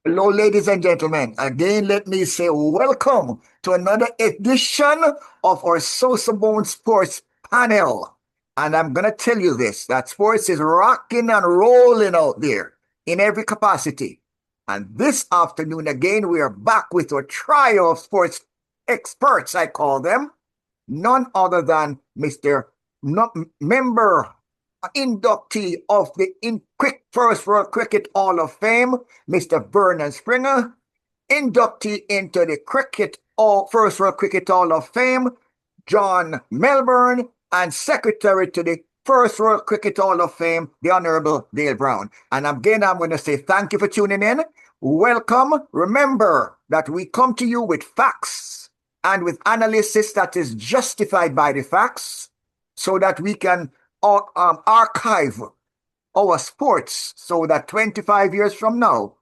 Hello, ladies and gentlemen. Again, let me say welcome to another edition of our SosoBone Sports Panel. And I'm going to tell you this, that sports is rocking and rolling out there in every capacity. And this afternoon, again, we are back with our trio of sports experts, I call them. None other than Mr. Member inductee of the First World Cricket Hall of Fame, Mr. Vernon Springer, inductee into the First World Cricket Hall of Fame, John Melbourne, and secretary to the First World Cricket Hall of Fame, the Honorable Dale Brown. And again, I'm going to say thank you for tuning in. Welcome. Remember that we come to you with facts and with analysis that is justified by the facts so that we can archive our sports so that 25 years from now,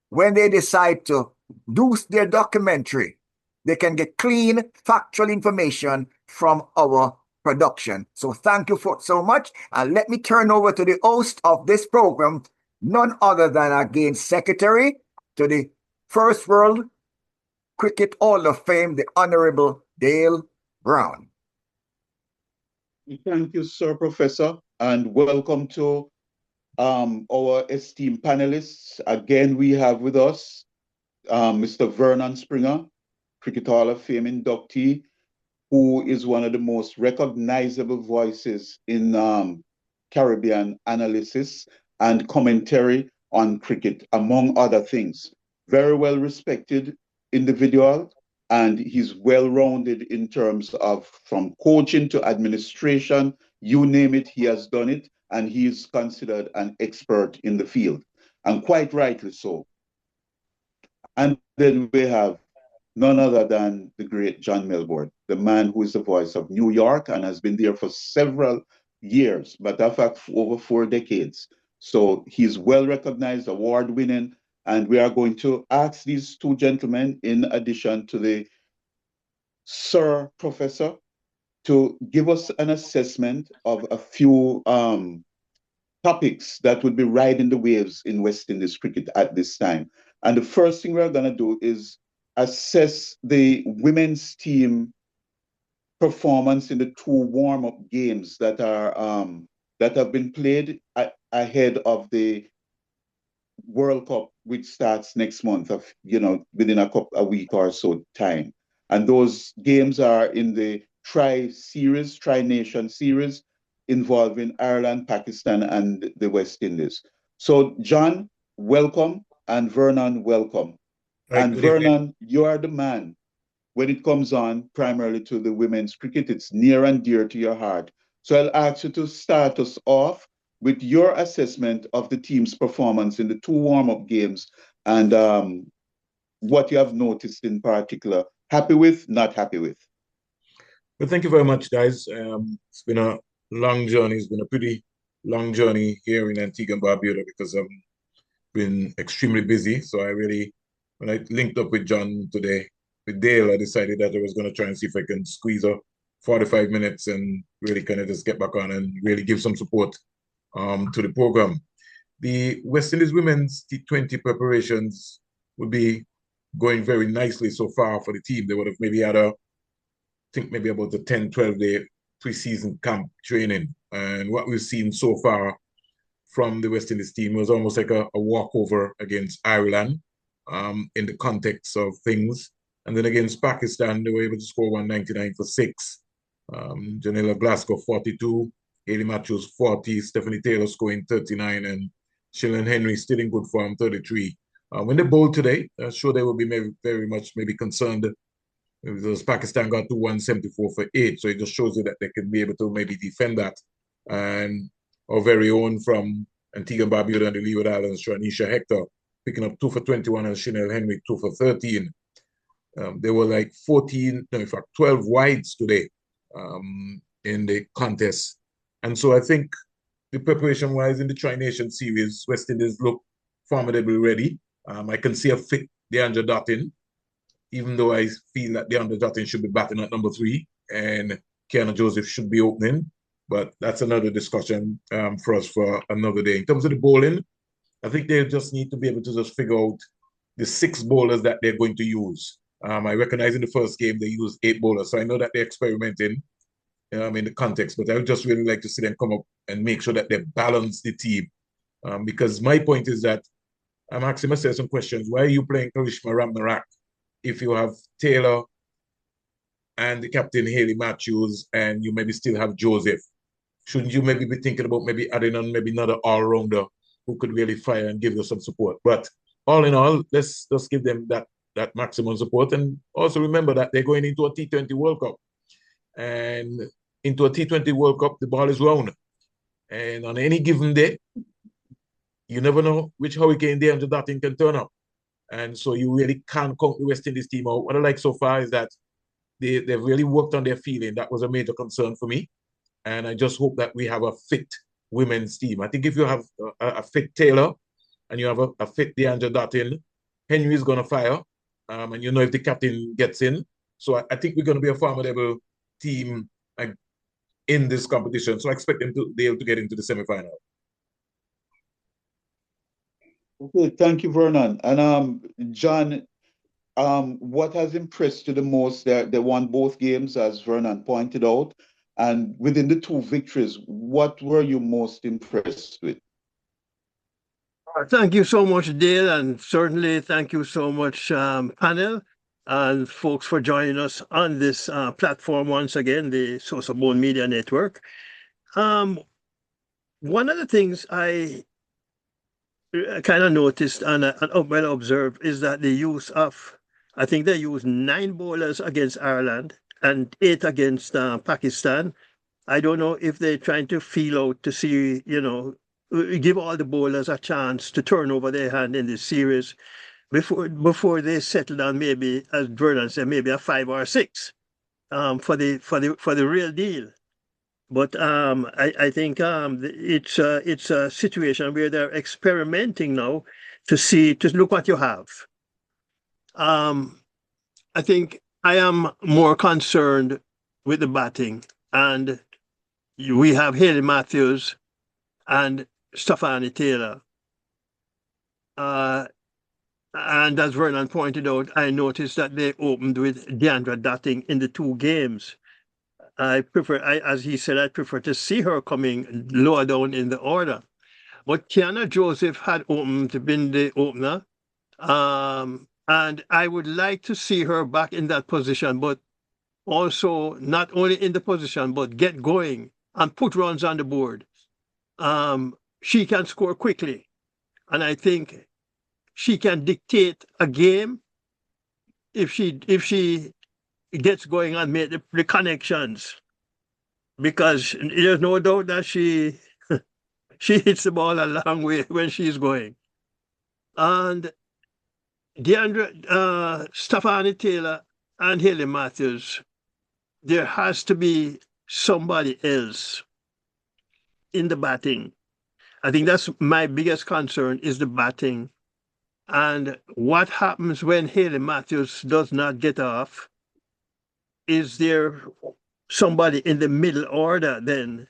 when they decide to do their documentary, they can get clean, factual information from our production. So thank you so much. And let me turn over to the host of this program, none other than, again, Secretary to the First World Cricket Hall of Fame, the Honorable Dale Brown. Thank you, Sir Professor, and welcome to our esteemed panelists. Again, we have with us Mr. Vernon Springer, Cricket Hall of Fame inductee, who is one of the most recognizable voices in Caribbean analysis and commentary on cricket, among other things. Very well respected individual, and he's well-rounded in terms of from coaching to administration, you name it, he has done it, and he is considered an expert in the field, and quite rightly so. And then we have none other than the great John Melbourne, the man who is the voice of New York and has been there for several years, but in fact, for over 4 decades. So he's well recognized, award winning, and we are going to ask these two gentlemen, in addition to the Sir Professor, to give us an assessment of a few topics that would be riding the waves in West Indies cricket at this time. And the first thing we're going to do is assess the women's team performance in the two warm-up games that have been played ahead of the World Cup, which starts next month, within a week or so time. And those games are in the Tri-Nation series involving Ireland, Pakistan, and the West Indies. So, John, welcome, and Vernon, welcome. Right, and Vernon, you are the man when it comes on primarily to the women's cricket. It's near and dear to your heart. So I'll ask you to start us off with your assessment of the team's performance in the two warm-up games and what you have noticed in particular. Happy with, not happy with? Well, thank you very much, guys. It's been a long journey. It's been a pretty long journey here in Antigua and Barbuda because I've been extremely busy. So when I linked up with John today, with Dale, I decided that I was going to try and see if I can squeeze a 45 minutes and really kind of just get back on and really give some support to the program. The West Indies women's T20 preparations would be going very nicely so far for the team. They would have maybe had maybe about a 10, 12-day preseason camp training. And what we've seen so far from the West Indies team was almost like a walkover against Ireland in the context of things. And then against Pakistan, they were able to score 199 for 6. Janela Glasgow, 42. Hayley Matthews, 40. Stephanie Taylor scoring 39. And Shillan Henry still in good form, 33. When they bowled today, I'm sure they will be very much concerned because Pakistan got to 174 for 8. So it just shows you that they can be able to maybe defend that. And our very own from Antigua and Barbuda and the Leeward Islands, Shanisha Hector, picking up 2 for 21 and Chanel Henry 2 for 13. There were like 12 wides today in the contest. And so I think the preparation-wise in the Tri-Nation series, West Indies look formidably ready. I can see a fit DeAndre Dottin, even though I feel that DeAndre Dottin should be batting at number 3 and Kiana Joseph should be opening. But that's another discussion for us for another day. In terms of the bowling, I think they just need to be able to just figure out the 6 bowlers that they're going to use. I recognize in the first game they used 8 bowlers, so I know that they're experimenting in the context, but I would just really like to see them come up and make sure that they balance the team. Because my point is that I'm asking myself some questions. Why are you playing Karishma Ramnarak if you have Taylor and the captain Haley Matthews and you maybe still have Joseph? Shouldn't you maybe be thinking about maybe adding on maybe another all-rounder who could really fire and give you some support? But all in all, let's just give them that maximum support. And also remember that they're going into a T20 World Cup. And into a T20 World Cup, the ball is round. And on any given day, you never know which hurricane day under that thing can turn up. And so you really can't count the West Indies team out. What I like so far is that they've really worked on their feeling. That was a major concern for me. And I just hope that we have a fit women's team. I think if you have a fit Taylor and you have a fit DeAndre Dottin, Henry is going to fire. And you know if the captain gets in. So I think we're going to be a formidable team in this competition. So I expect them to be able to get into the semi-final. Okay, thank you, Vernon. And John, what has impressed you the most? They won both games, as Vernon pointed out. And within the 2 victories, what were you most impressed with? Thank you so much, Dale, and certainly thank you so much, panel and folks, for joining us on this platform once again, the SosoBone Media Network. One of the things I kind of noticed and well observed is that the use of, I think they used 9 bowlers against Ireland and 8 against Pakistan. I don't know if they're trying to feel out to see, give all the bowlers a chance to turn over their hand in this series before they settle down, maybe, as Vernon said, maybe a 5 or 6 for the real deal. But I think it's a situation where they're experimenting now to look what you have. I think I am more concerned with the batting, and we have Haley Matthews and Stephanie Taylor. And as Vernon pointed out, I noticed that they opened with DeAndre Dottin in the 2 games. As he said, I prefer to see her coming lower down in the order. But Kiana Joseph had been the opener. And I would like to see her back in that position, but also not only in the position, but get going and put runs on the board. She can score quickly. And I think she can dictate a game if she gets going and make the connections, because there's no doubt that she hits the ball a long way when she's going. And Stephanie Taylor and Haley Matthews, there has to be somebody else in the batting. I think that's my biggest concern, is the batting. And what happens when Haley Matthews does not get off? Is there somebody in the middle order then,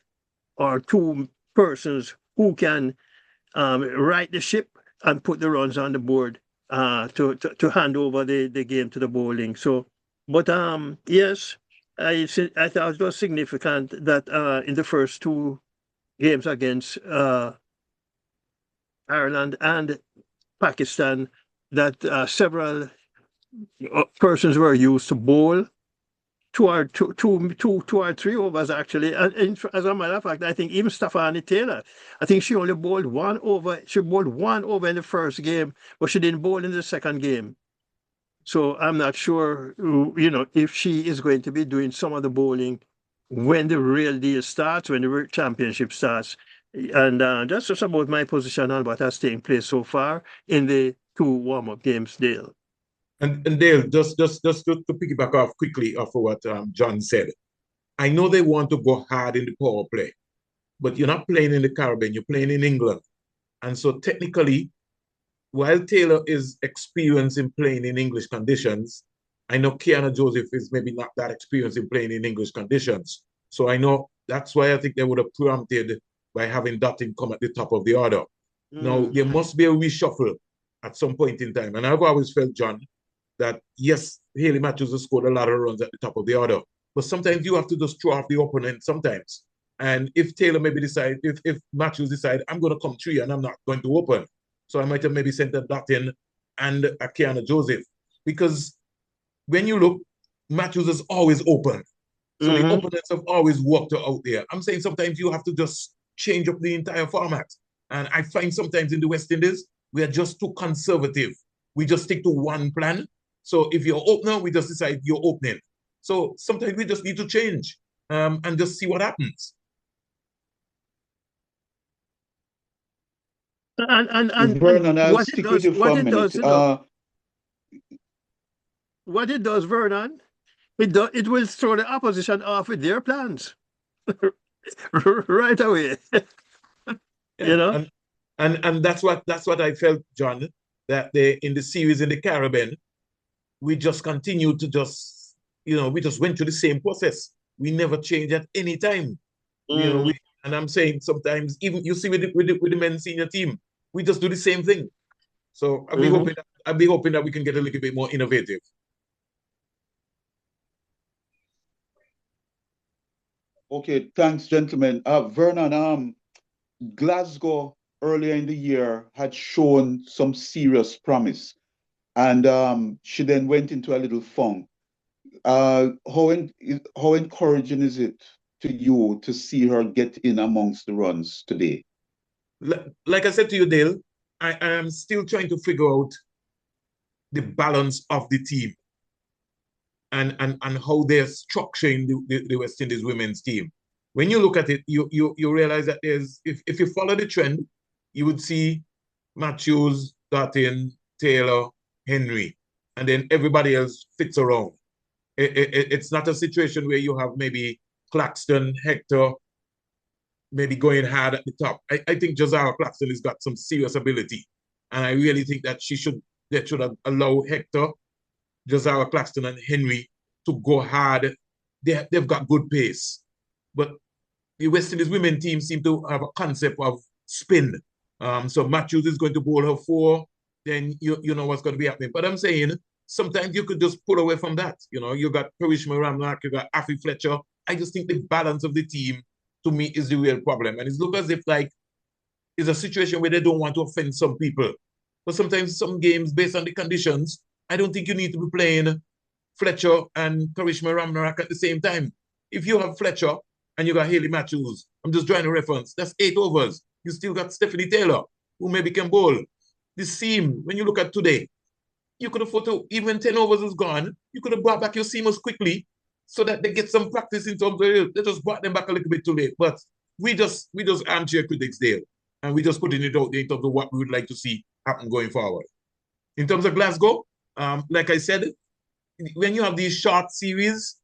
or 2 persons who can right the ship and put the runs on the board to hand over the game to the bowling? So, but yes, I thought it was significant that in the first 2 games against Ireland and Pakistan, that several persons were used to bowl 2 or 3 overs, actually. And as a matter of fact, I think even Stephanie Taylor, I think she only bowled 1 over. She bowled 1 over in the first game, but she didn't bowl in the second game. So I'm not sure, if she is going to be doing some of the bowling when the real deal starts, when the championship starts. And that's just about my position on what has taken place so far in the 2 warm-up games, Dale. And Dale, just to piggyback off quickly off of what John said, I know they want to go hard in the power play, but you're not playing in the Caribbean, you're playing in England. And so technically, while Taylor is experienced in playing in English conditions, I know Kiana Joseph is maybe not that experienced in playing in English conditions. So I know that's why I think they would have prompted by having Dottin come at the top of the order. Now, there must be a reshuffle at some point in time. And I've always felt, John, that yes, Haley Matthews has scored a lot of runs at the top of the order, but sometimes you have to just throw off the opponent sometimes. And if Taylor maybe decide, if Matthews decide, I'm going to come three and I'm not going to open, so I might have maybe sent a Dottin and a Kiana Joseph, because when you look, Matthews is always open. So the opponents have always walked her out there. I'm saying sometimes you have to just change up the entire format. And I find sometimes in the West Indies, we are just too conservative. We just stick to one plan. So if you're opener, we just decide you're opening. So sometimes we just need to change and just see what happens. And Vernon, I'll what it stick with does, you for a minute. what it does, Vernon, it will throw the opposition off with their plans right away. You know, and that's what I felt, John, that in the series in the Caribbean, we just continued to just, we just went through the same process. We never changed at any time. And I'm saying sometimes, even you see with the men's senior team, we just do the same thing. So I'll be hoping that we can get a little bit more innovative. Okay, thanks, gentlemen. Vernon, Glasgow earlier in the year had shown some serious promise, and she then went into a little funk. How encouraging is it to you to see her get in amongst the runs today? Like I said to you, Dale, I am still trying to figure out the balance of the team and how they're structuring the West Indies women's team. When you look at it, you realize that if you follow the trend, you would see Matthews, Dottin, Taylor, Henry, and then everybody else fits around. It's not a situation where you have maybe Claxton, Hector, maybe going hard at the top. I think Josiah Claxton has got some serious ability, and I really think that they should allow Hector, Josiah Claxton, and Henry to go hard. They've got good pace, but the West Indies women team seem to have a concept of spin. So Matthews is going to bowl her four, then you know what's going to be happening. But I'm saying sometimes you could just pull away from that. You got Karishma Ramnak, you got Afi Fletcher. I just think the balance of the team, to me, is the real problem. And it looks as if it's a situation where they don't want to offend some people. But sometimes some games, based on the conditions, I don't think you need to be playing Fletcher and Karishma Ramnarak at the same time. If you have Fletcher and you got Haley Matthews, I'm just drawing a reference, that's 8 overs. You still got Stephanie Taylor, who maybe can bowl. The seam, when you look at today, you could afford to, even 10 overs is gone, you could have brought back your seamers quickly so that they get some practice in terms of, they just brought them back a little bit too late. But we just armchair critics there, and we just putting it out there in terms of what we would like to see happen going forward. In terms of Glasgow, like I said, when you have these short series,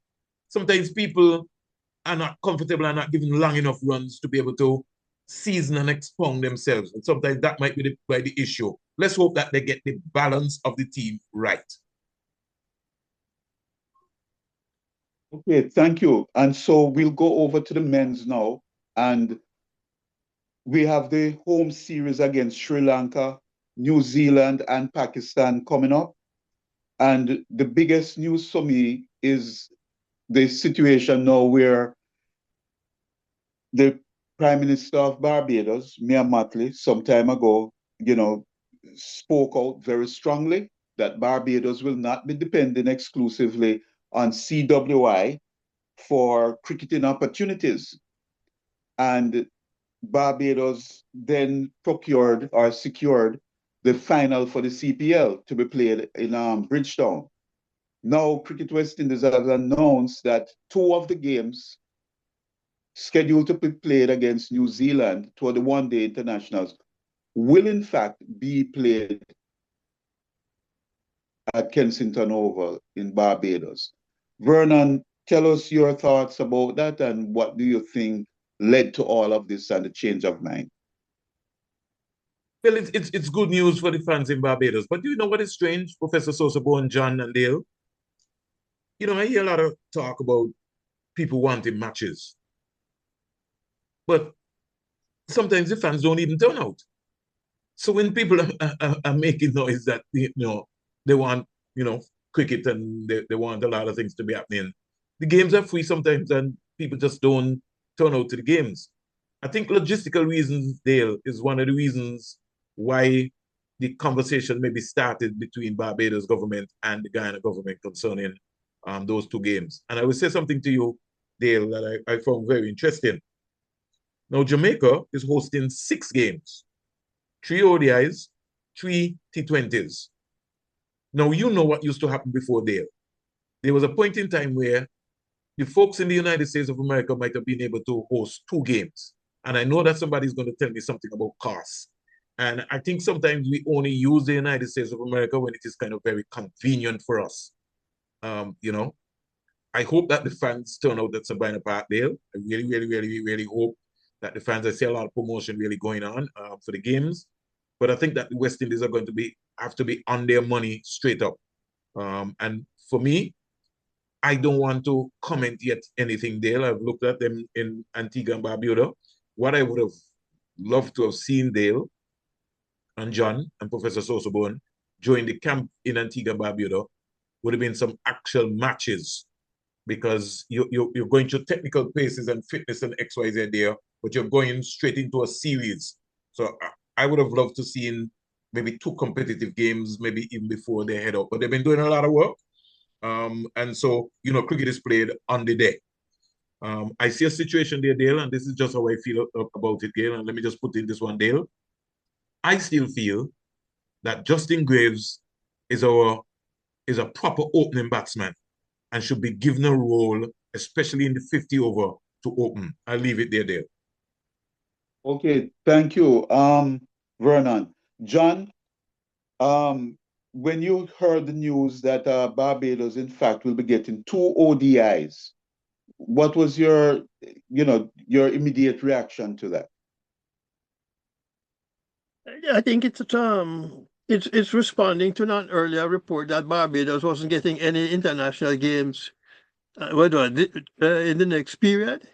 sometimes people are not comfortable and not given long enough runs to be able to season and expound themselves. And sometimes that might be the issue. Let's hope that they get the balance of the team right. Okay, thank you. And so we'll go over to the men's now. And we have the home series against Sri Lanka, New Zealand, and Pakistan coming up. And the biggest news for me is the situation now where the Prime Minister of Barbados, Mia Mottley, some time ago, spoke out very strongly that Barbados will not be dependent exclusively on CWI for cricketing opportunities. And Barbados then procured or secured the final for the CPL to be played in Bridgetown. Now, Cricket West Indies has announced that 2 of the games scheduled to be played against New Zealand toward the one-day internationals will in fact be played at Kensington Oval in Barbados. Vernon, tell us your thoughts about that, and what do you think led to all of this and the change of mind? Well, it's good news for the fans in Barbados. But do you know what is strange, Professor SosoBone, John, and Dale? I hear a lot of talk about people wanting matches. But sometimes the fans don't even turn out. So when people are making noise that, they want, cricket and they want a lot of things to be happening, the games are free sometimes and people just don't turn out to the games. I think logistical reasons, Dale, is one of the reasons why the conversation maybe started between Barbados government and the Guyana government concerning those two games. And I will say something to you, Dale, that I found very interesting. Now, Jamaica is hosting 6 games, 3 ODIs, 3 T20s. Now, you know what used to happen before there. There was a point in time where the folks in the United States of America might have been able to host 2 games. And I know that somebody's going to tell me something about costs. And I think sometimes we only use the United States of America when it is kind of very convenient for us. I hope that the fans turn out at Sabina Parkdale. I really, really, really, really hope that the fans, I see a lot of promotion really going on for the games. But I think that the West Indies are going to have to be on their money straight up. And for me, I don't want to comment yet anything there. I've looked at them in Antigua and Barbuda. What I would have loved to have seen Dale and John and Professor SosoBone join the camp in Antigua and Barbuda would have been some actual matches, because you're going through technical paces and fitness and XYZ there, but you're going straight into a series. So I would have loved to see maybe 2 competitive games, maybe even before they head up. But they've been doing a lot of work. And so, cricket is played on the day. I see a situation there, Dale, and this is just how I feel about it, Dale. And let me just put in this one, Dale. I still feel that Justin Graves is a proper opening batsman and should be given a role, especially in the 50 over, to open. I'll leave it there, Dale. Okay, thank you, Vernon. John, when you heard the news that Barbados, in fact, will be getting 2 ODIs, what was your immediate reaction to that? I think it's responding to an earlier report that Barbados wasn't getting any international games in the next period.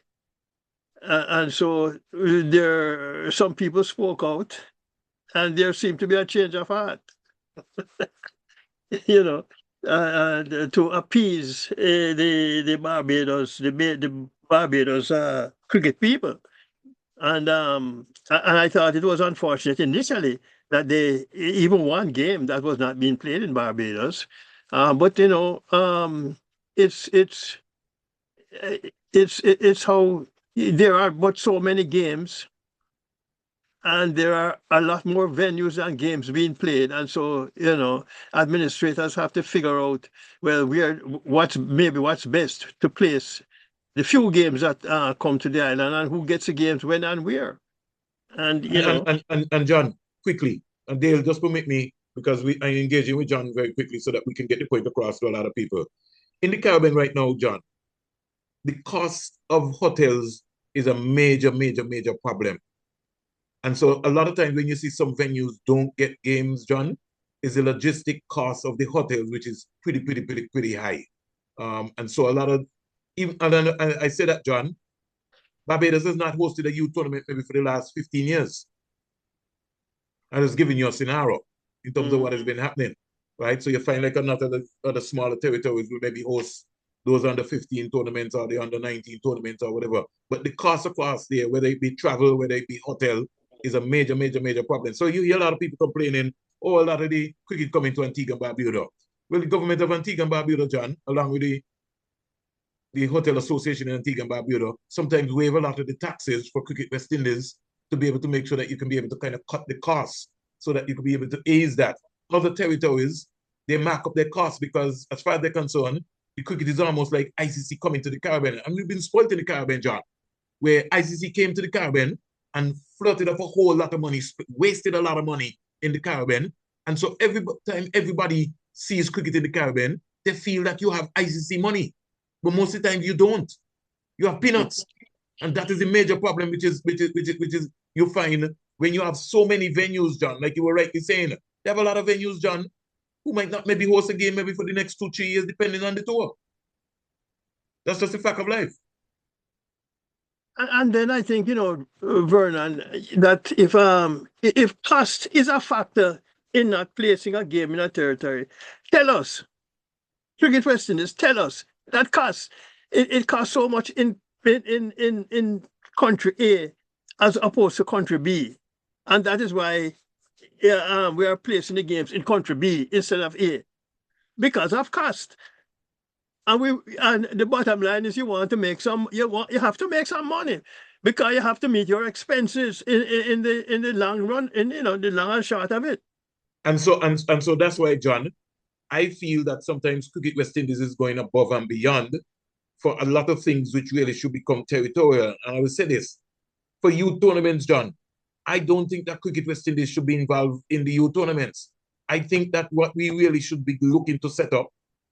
And so some people spoke out, and there seemed to be a change of heart, to appease the Barbados cricket people. And I thought it was unfortunate initially that they even one game that was not being played in Barbados. But it's how there are but so many games, and there are a lot more venues than games being played, and so administrators have to figure out what's best to place the few games that come to the island, and who gets the games when and where. And John, quickly, and Dale, just permit me, because I'm engaging with John very quickly so that we can get the point across to a lot of people. In the Caribbean right now, John, the cost of hotels is a major, major, major problem. And so a lot of times when you see some venues don't get games, John, is the logistic cost of the hotels, which is pretty high. And so a lot of, and I say that, John, Barbados has not hosted a youth tournament maybe for the last 15 years. I was giving you a scenario in terms of what has been happening, right? So you find like another other smaller territories will maybe host those under 15 tournaments or the under 19 tournaments or whatever. But the cost across there, whether it be travel, whether it be hotel, is a major, major, major problem. So you hear a lot of people complaining, a lot of the cricket coming to Antigua and Barbuda. Well, the government of Antigua and Barbuda, John, along with the Hotel Association in Antigua and Barbuda, sometimes waive a lot of the taxes for Cricket West Indies to be able to make sure that you can be able to kind of cut the costs so that you can be able to ease that. Other territories, they mark up their costs because as far as they're concerned, the cricket is almost like ICC coming to the Caribbean. And we've been spoiled in the Caribbean, John, where ICC came to the Caribbean and flirted up a whole lot of money, wasted a lot of money in the Caribbean. And so every time everybody sees cricket in the Caribbean, they feel that you have ICC money. But most of the time you don't. You have peanuts. And that is a major problem, which is you find when you have so many venues, John, like you were rightly saying. They have a lot of venues, John, who might not maybe host a game maybe for the next 2-3 years, depending on the tour. That's just a fact of life. And then I think, Vernon, that if cost is a factor in not placing a game in a territory, tell us, Cricket West Indies, tell us that cost. It costs so much in country A as opposed to country B. And that is why we are placing the games in country B instead of A, because of cost. And the bottom line is you have to make some money, because you have to meet your expenses in the long run, the long and short of it. And so that's why, John, I feel that sometimes Cricket West Indies is going above and beyond for a lot of things which really should become territorial. And I will say this, for youth tournaments, John, I don't think that Cricket West Indies should be involved in the youth tournaments. I think that what we really should be looking to set up,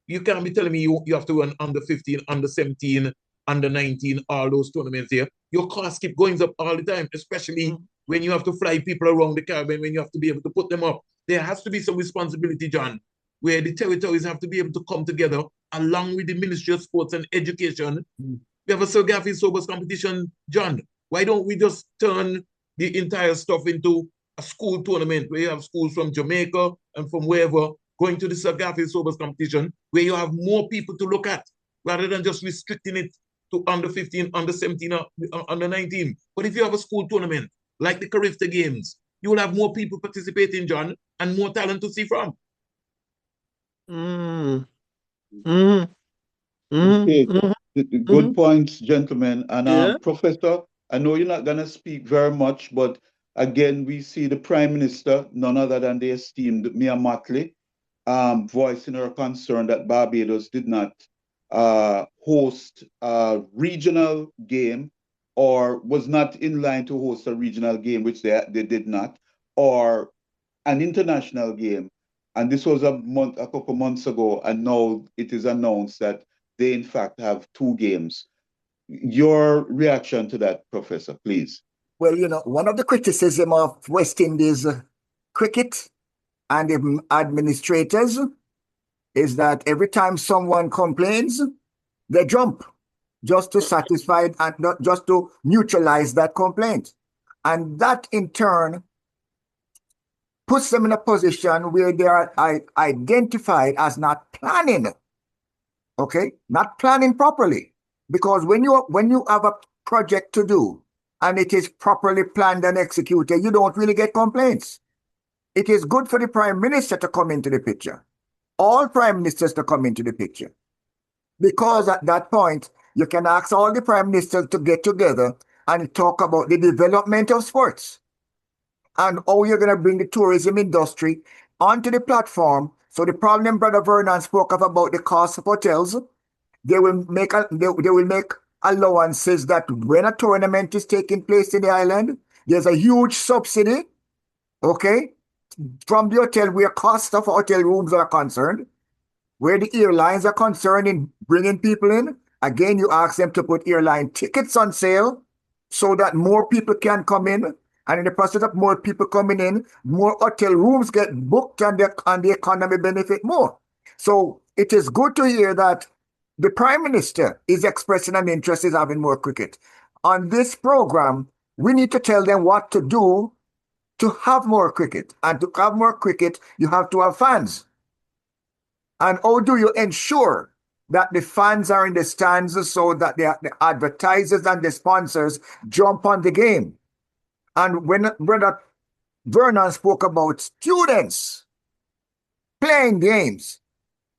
you can't be telling me you have to run under 15, under 17, under 19, all those tournaments here. Your costs keep going up all the time, especially when you have to fly people around the Caribbean, when you have to be able to put them up. There has to be some responsibility, John, where the territories have to be able to come together along with the Ministry of Sports and Education. We have a Sir Gaffey Sobers competition, John. Why don't we just turn the entire stuff into a school tournament where you have schools from Jamaica and from wherever going to the Sir Gaffey Sobers competition, where you have more people to look at, rather than just restricting it to under 15, under 17, or under 19. But if you have a school tournament, like the Carifta Games, you will have more people participating, John, and more talent to see from. Okay, good points, gentlemen. And Yeah. Professor, I know you're not going to speak very much, but again, we see the Prime Minister, none other than the esteemed Mia Mottley, voicing her concern that Barbados did not host a regional game, or was not in line to host a regional game, which they did not, or an international game. And this was a couple months ago, and now it is announced that they in fact have 2 games. Your reaction to that, Professor, please. Well, one of the criticism of West Indies cricket and the administrators is that every time someone complains, they jump just to satisfy and not just to neutralize that complaint. And that in turn puts them in a position where they are identified as not planning. Okay? Not planning properly. Because when you have a project to do and it is properly planned and executed, you don't really get complaints. It is good for the Prime Minister to come into the picture. All Prime Ministers to come into the picture. Because at that point, you can ask all the Prime Ministers to get together and talk about the development of sports and how you're going to bring the tourism industry onto the platform. So the problem Brother Vernon spoke of about the cost of hotels, they will make allowances that when a tournament is taking place in the island, there's a huge subsidy, okay, from the hotel where cost of hotel rooms are concerned, where the airlines are concerned in bringing people in. Again, you ask them to put airline tickets on sale so that more people can come in. And in the process of more people coming in, more hotel rooms get booked and the economy benefit more. So it is good to hear that the Prime Minister is expressing an interest in having more cricket. On this program, we need to tell them what to do to have more cricket. And to have more cricket, you have to have fans. And how do you ensure that the fans are in the stands so that the advertisers and the sponsors jump on the game? And when Brother Vernon spoke about students playing games,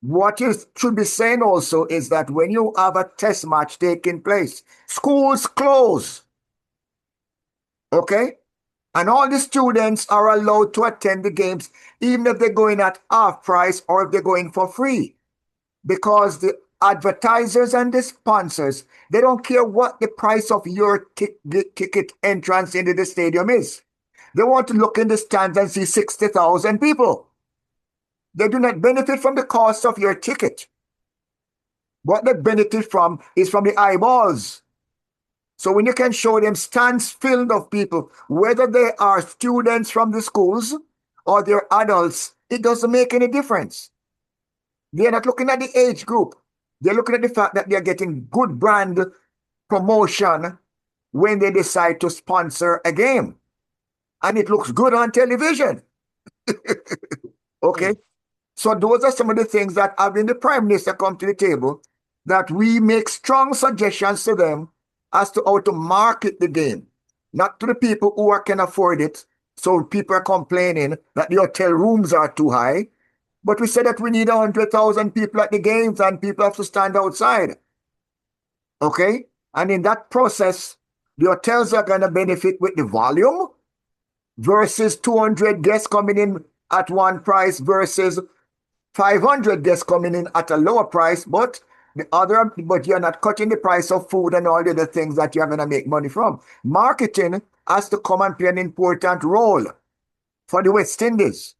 what you should be saying also is that when you have a test match taking place, schools close. Okay? And all the students are allowed to attend the games, even if they're going at half price or if they're going for free. Because the advertisers and the sponsors, they don't care what the price of your ticket entrance into the stadium is. They want to look in the stands and see 60,000 people. They do not benefit from the cost of your ticket. What they benefit from is from the eyeballs. So when you can show them stands filled of people, whether they are students from the schools or they're adults, it doesn't make any difference. They're not looking at the age group. They're looking at the fact that they're getting good brand promotion when they decide to sponsor a game. And it looks good on television. Okay? So those are some of the things that having the Prime Minister come to the table, that we make strong suggestions to them as to how to market the game. Not to the people who can afford it. So people are complaining that the hotel rooms are too high. But we said that we need 100,000 people at the games and people have to stand outside. Okay? And in that process, the hotels are going to benefit with the volume versus 200 guests coming in at one price versus 500 guests coming in at a lower price, but you're not cutting the price of food and all the other things that you're going to make money from. Marketing has to come and play an important role for the West Indies.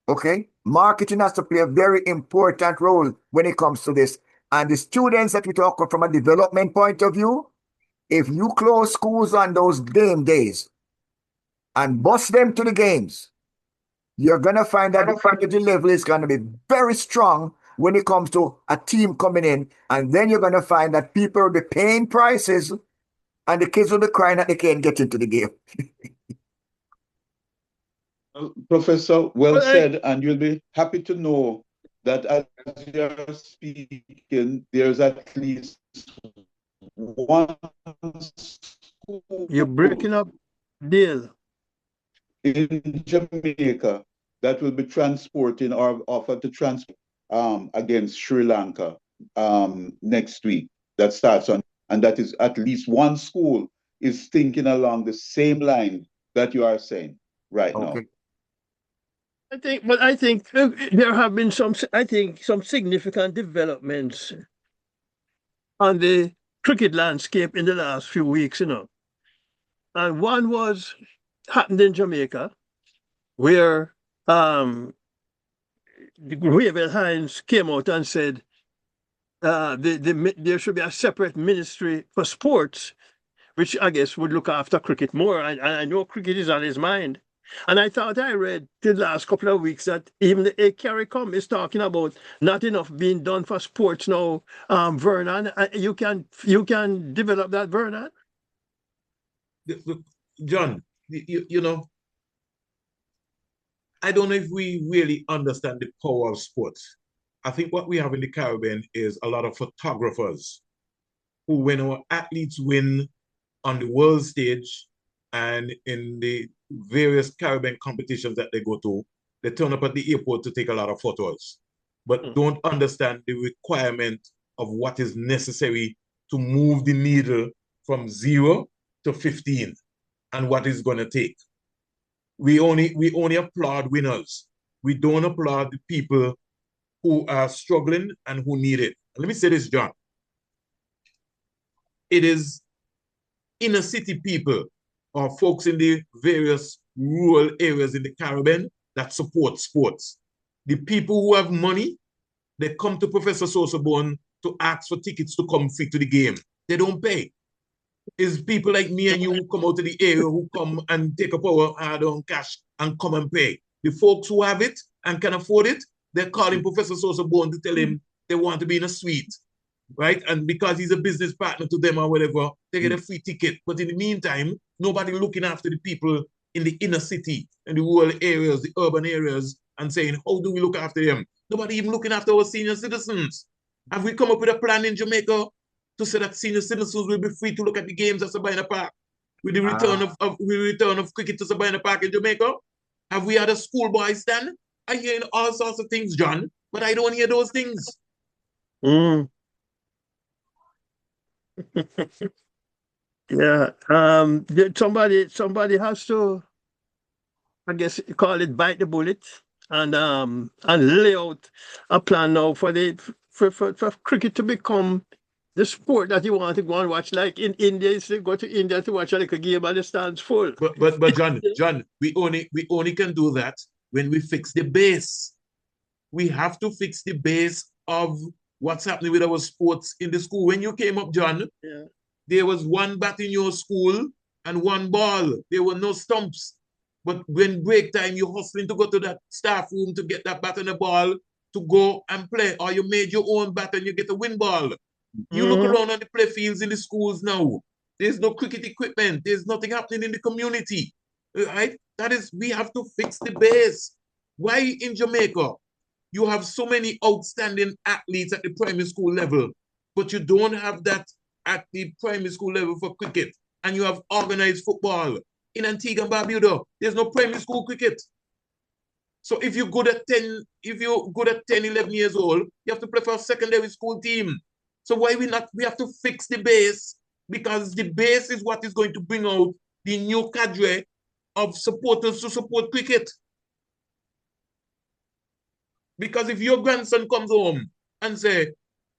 Okay? Marketing has to play a very important role when it comes to this. And the students that we talk about from a development point of view, if you close schools on those game days and bus them to the games, you're going to find that the energy level is going to be very strong when it comes to a team coming in. And then you're going to find that people will be paying prices and the kids will be crying that they can't get into the game. Professor, well said, and you'll be happy to know that as you're speaking, there's at least one school. You're breaking up, Dale. In Jamaica that will be transporting or offered to transport against Sri Lanka next week. That starts on, and that is at least one school is thinking along the same line that you are saying right now. I think there have been some significant developments on the cricket landscape in the last few weeks, And one happened in Jamaica, where the Raven Hines came out and said there should be a separate ministry for sports, which I guess would look after cricket more. I know cricket is on his mind. And I thought I read the last couple of weeks that even the CARICOM is talking about not enough being done for sports now. Vernon, you can develop that, Vernon? John, I don't know if we really understand the power of sports. I think what we have in the Caribbean is a lot of photographers who, when our athletes win on the world stage and in the various Caribbean competitions that they go to, they turn up at the airport to take a lot of photos, but don't understand the requirement of what is necessary to move the needle from 0 to 15 and what it's going to take. We only applaud winners. We don't applaud the people who are struggling and who need it. Let me say this, John. It is inner city people or folks in the various rural areas in the Caribbean that support sports. The people who have money, they come to Professor SosoBone to ask for tickets to come free to the game. They don't pay. It's people like me and you who come out to the area who come and take up our hard-earned cash and come and pay. The folks who have it and can afford it, they're calling Professor SosoBone to tell him they want to be in a suite, right? And because he's a business partner to them or whatever, they get a free ticket. But in the meantime, nobody looking after the people in the inner city and the rural areas, the urban areas, and saying, how do we look after them? Nobody even looking after our senior citizens. Have we come up with a plan in Jamaica to say that senior citizens will be free to look at the games at Sabina Park with the return of cricket to Sabina Park in Jamaica? Have we had a schoolboy stand? I hear all sorts of things, John, but I don't hear those things. Yeah. Somebody has to, I guess, call it bite the bullet and lay out a plan now for cricket to become the sport that you want to go and watch. Like in India, you go to India to watch like a game and the stands full. But John, we only can do that when we fix the base. We have to fix the base of what's happening with our sports in the school. When you came up, John, there was one bat in your school and one ball. There were no stumps. But when break time, you're hustling to go to that staff room to get that bat and the ball to go and play. Or you made your own bat and you get a win ball. You look around on the play fields in the schools now. There's no cricket equipment. There's nothing happening in the community. Right? That is, we have to fix the base. Why in Jamaica you have so many outstanding athletes at the primary school level, but you don't have that at the primary school level for cricket, and you have organized football? In Antigua and Barbuda, there's no primary school cricket. So if you're good at 10, if you're good at 10, 11 years old, you have to play for a secondary school team. So why we have to fix the base, because the base is what is going to bring out the new cadre of supporters to support cricket. Because if your grandson comes home and say,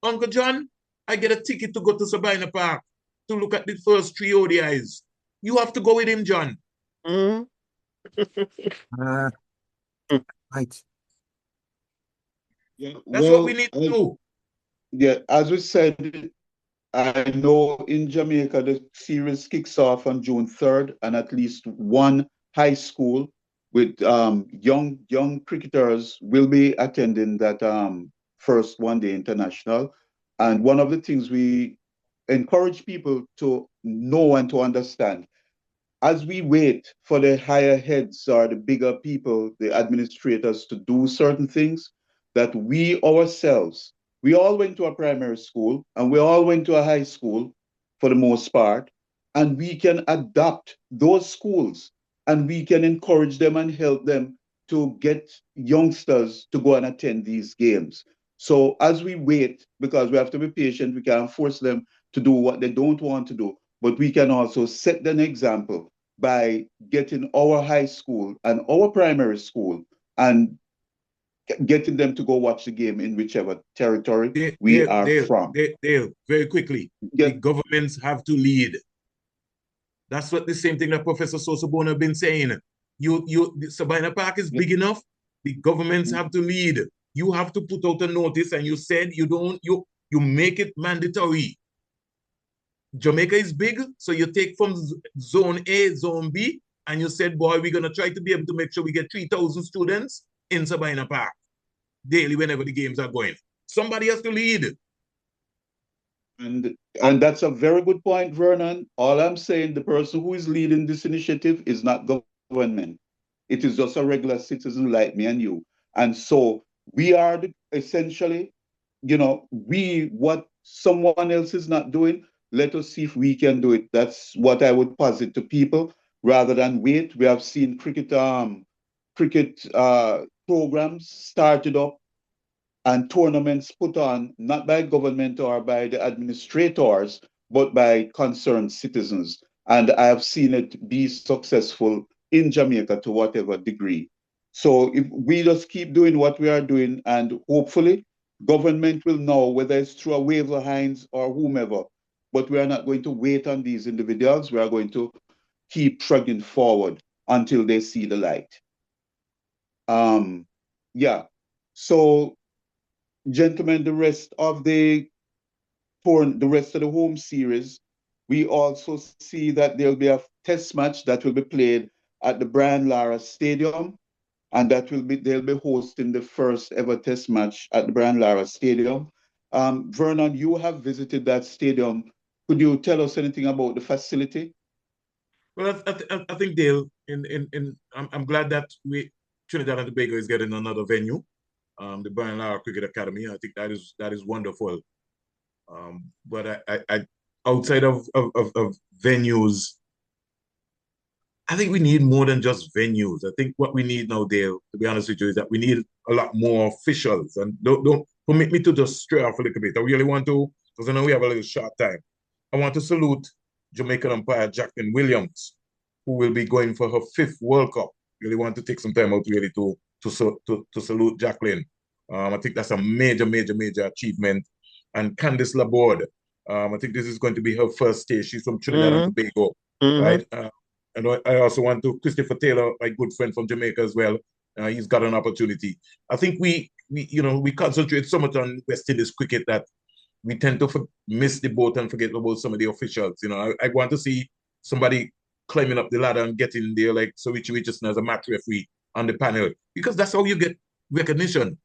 Uncle John, I get a ticket to go to Sabina Park to look at the first 3 ODIs, you have to go with him, John. Mm-hmm. Right. Yeah, That's what we need to do. Yeah, as we said, I know in Jamaica the series kicks off on June 3rd, and at least one high school with young cricketers will be attending that first one-day international. And one of the things we encourage people to know and to understand, as we wait for the higher heads or the bigger people, the administrators, to do certain things, that we ourselves, we all went to a primary school and we all went to a high school for the most part, and we can adopt those schools and we can encourage them and help them to get youngsters to go and attend these games. So as we wait, because we have to be patient, we can't force them to do what they don't want to do, but we can also set an example by getting our high school and our primary school and getting them to go watch the game in whichever territory we are from. Dale, very quickly, the governments have to lead. That's what the same thing that Professor SosoBone have been saying. Sabina Park is big enough. The governments have to lead. You have to put out a notice, and you said you make it mandatory. Jamaica is big, so you take from zone A, zone B, and you said, boy, we're going to try to be able to make sure we get 3,000 students in Sabina Park daily whenever the games are going. Somebody has to lead. And that's a very good point, Vernon. All I'm saying, the person who is leading this initiative is not government. It is just a regular citizen like me and you. And so we are essentially, what someone else is not doing, let us see if we can do it. That's what I would posit to people rather than wait. We have seen cricket programs started up and tournaments put on, not by government or by the administrators, but by concerned citizens. And I have seen it be successful in Jamaica to whatever degree. So if we just keep doing what we are doing, and hopefully government will know, whether it's through a waiver Hines or whomever, but we are not going to wait on these individuals. We are going to keep trudging forward until they see the light. Yeah. So, gentlemen, the rest of the home series, we also see that there'll be a test match that will be played at the Brian Lara Stadium, and they'll be hosting the first ever test match at the Brian Lara Stadium. Vernon, you have visited that stadium. Could you tell us anything about the facility? Well, I think, Dale, I'm glad that Trinidad and Tobago is getting another venue. The Brian Lara Cricket Academy. I think that is wonderful. But I outside of venues, I think we need more than just venues. I think what we need now, Dale, to be honest with you, is that we need a lot more officials. And don't permit me to just stray off a little bit. I really want to, because I know we have a little short time. I want to salute Jamaican umpire Jacqueline Williams, who will be going for her 5th World Cup. Really want to take some time out really to salute Jacqueline. I think that's a major achievement. And Candice Laborde, I think this is going to be her first stay. She's from Trinidad and Tobago, right? And I also want to Christopher Taylor, my good friend from Jamaica as well. He's got an opportunity. I think we concentrate so much on West Indies cricket that we tend to miss the boat and forget about some of the officials. I want to see somebody climbing up the ladder and getting there, like Soichi Richardson as a match referee on the panel, because that's how you get recognition.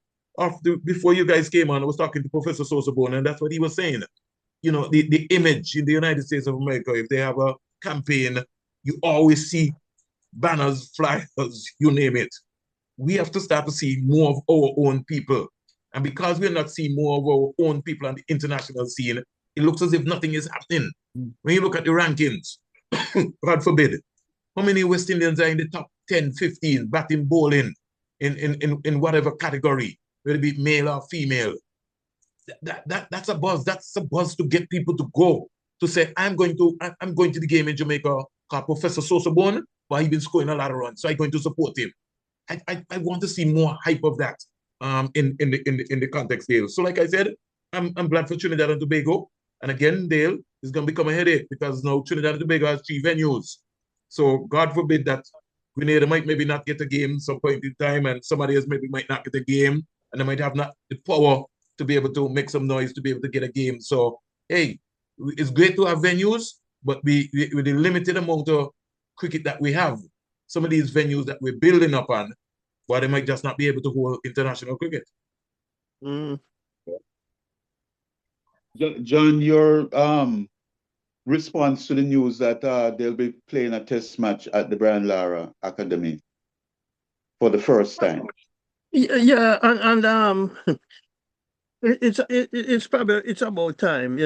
Before you guys came on, I was talking to Professor SosoBone, and that's what he was saying. the image in the United States of America. If they have a campaign, you always see banners, flyers, you name it. We have to start to see more of our own people. And because we're not seeing more of our own people on the international scene, it looks as if nothing is happening. When you look at the rankings, God forbid, how many West Indians are in the top 10, 15, batting, bowling, in whatever category, whether it be male or female? That's a buzz. That's a buzz to get people to go, to say, I'm going to the game in Jamaica because Professor SosoBone, but he's been scoring a lot of runs, so I'm going to support him. I want to see more hype of that in the context, Dale. So like I said, I'm glad for Trinidad and Tobago. And again, Dale, is going to become a headache because now Trinidad and Tobago has 3 venues. So God forbid that Grenada might maybe not get a game some point in time, and somebody else maybe might not get a game, and they might have not the power to be able to make some noise to be able to get a game. So, hey, it's great to have venues, but with the limited amount of cricket that we have, some of these venues that we're building up on, well, they might just not be able to hold international cricket. John, your response to the news that they'll be playing a test match at the Brian Lara Academy for the first time. Yeah, and it's probably about time,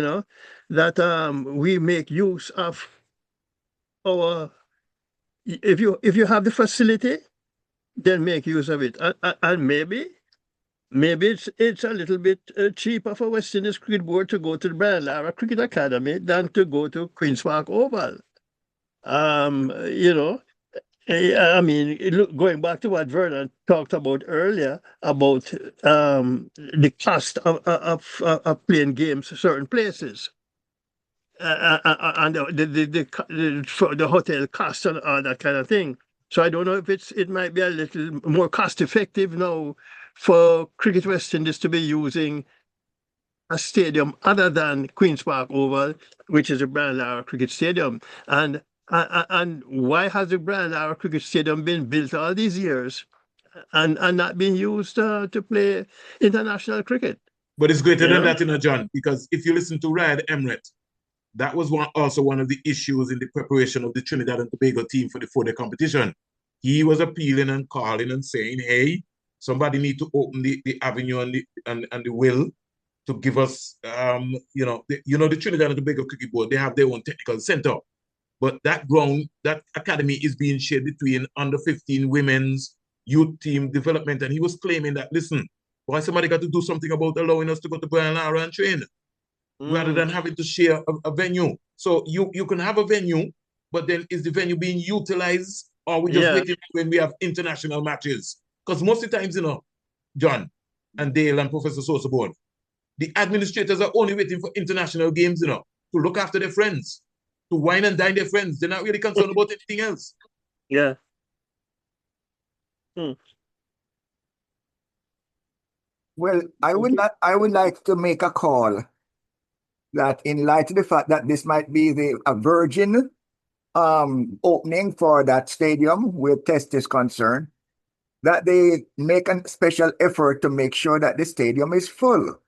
that we make use of our. If you have the facility, then make use of it, and maybe it's a little bit cheaper for West Indies Cricket Board to go to the Brian Lara Cricket Academy than to go to Queen's Park Oval. I mean, going back to what Vernon talked about earlier about the cost of playing games certain places, and the hotel cost and all that kind of thing. So I don't know if it might be a little more cost effective now for Cricket West Indies to be using a stadium other than Queen's Park Oval, which is a Brian Lara Cricket Stadium. And why has the Brian Lara Cricket Stadium been built all these years and not being used to play international cricket? But it's greater than that, John, because if you listen to Ryan Emirates, that was also one of the issues in the preparation of the Trinidad and Tobago team for the 4-day competition. He was appealing and calling and saying, hey, somebody need to open the avenue and the will to give us, the Trinidad and Tobago Cricket Board, they have their own technical center. But that ground, that academy is being shared between under 15 women's youth team development. And he was claiming that, listen, why somebody got to do something about allowing us to go to Brian Lara and train rather than having to share a venue. So you can have a venue, but then is the venue being utilized, or we just waiting when we have international matches? Because most of the times, John and Dale and Professor SosoBone, the administrators are only waiting for international games, to look after their friends, to wine and dine their friends. They're not really concerned about anything else. Yeah. Well, I would like to make a call that in light of the fact that this might be a virgin opening for that stadium where test is concerned, that they make a special effort to make sure that the stadium is full.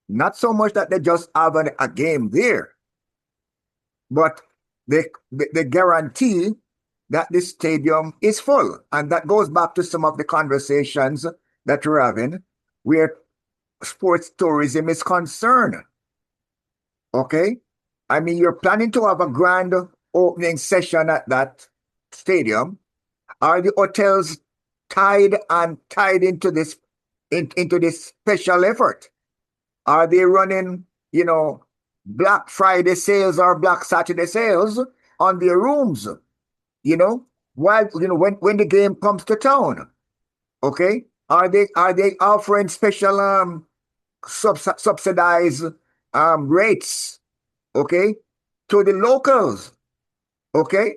Not so much that they just have a game there, but they guarantee that the stadium is full. And that goes back to some of the conversations that we're having where sports tourism is concerned. Okay? I mean, you're planning to have a grand opening session at that stadium. Are the hotels tied into this special effort? Are they running, Black Friday sales or Black Saturday sales on their rooms? While when the game comes to town, okay? Are they offering special subsidized rates, okay, to the locals, okay?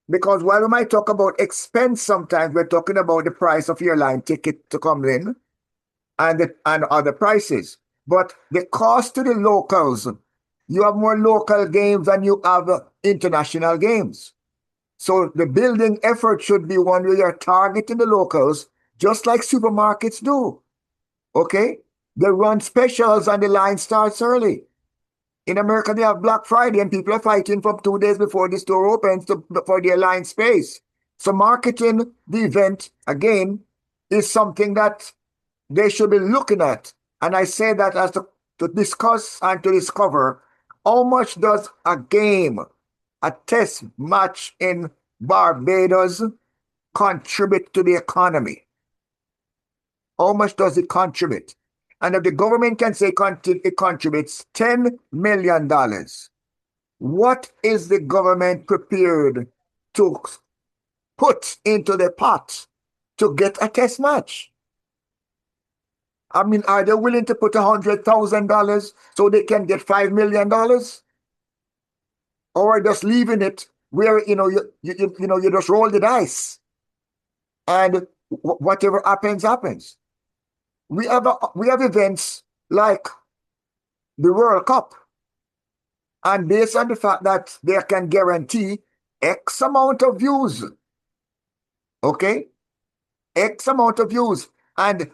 Because while we might talk about expense, sometimes we're talking about the price of your line ticket to come in and other prices. But the cost to the locals, you have more local games than you have international games. So the building effort should be one where you're targeting the locals, just like supermarkets do. Okay? They run specials and the line starts early. In America, they have Black Friday and people are fighting for 2 days before the store opens for their line space. So marketing the event, again, is something that they should be looking at. And I say that as to discuss and to discover how much does a game, a test match in Barbados contribute to the economy? How much does it contribute? And if the government can say it contributes $10 million, what is the government prepared to put into the pot to get a test match? I mean, are they willing to put $100,000 so they can get $5 million? Or just leaving it where, you just roll the dice and whatever happens, happens. We have events like the World Cup, and based on the fact that they can guarantee X amount of views, okay? X amount of views. And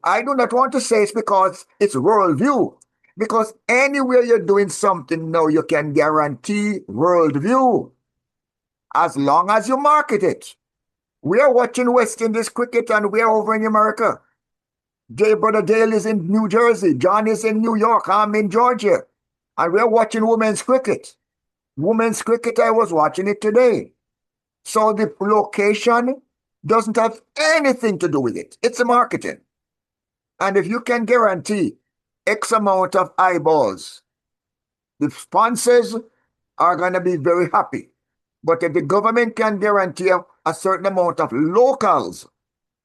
I do not want to say it's because it's worldview, because anywhere you're doing something now, you can guarantee worldview as long as you market it. We are watching West Indies cricket and we are over in America. Brother Dale is in New Jersey. John is in New York. I'm in Georgia. And we're watching women's cricket. Women's cricket, I was watching it today. So the location doesn't have anything to do with it. It's a marketing. And if you can guarantee X amount of eyeballs, the sponsors are going to be very happy. But if the government can guarantee a certain amount of locals,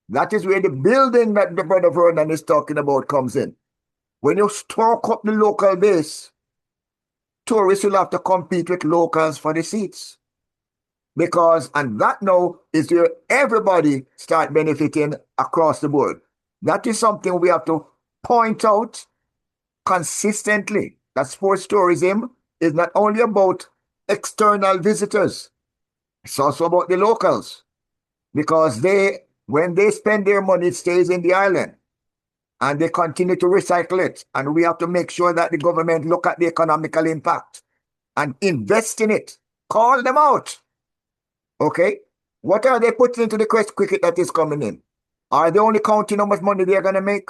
that is where the building that the brother Vernon is talking about comes in. When you stock up the local base, tourists will have to compete with locals for the seats. And that now is where everybody start benefiting across the board. That is something we have to point out consistently, that sports tourism is not only about external visitors, it's also about the locals. Because when they spend their money, it stays in the island. And they continue to recycle it. And we have to make sure that the government look at the economical impact and invest in it. Call them out. Okay? What are they putting into the cricket that is coming in? Are they only counting how much money they're going to make?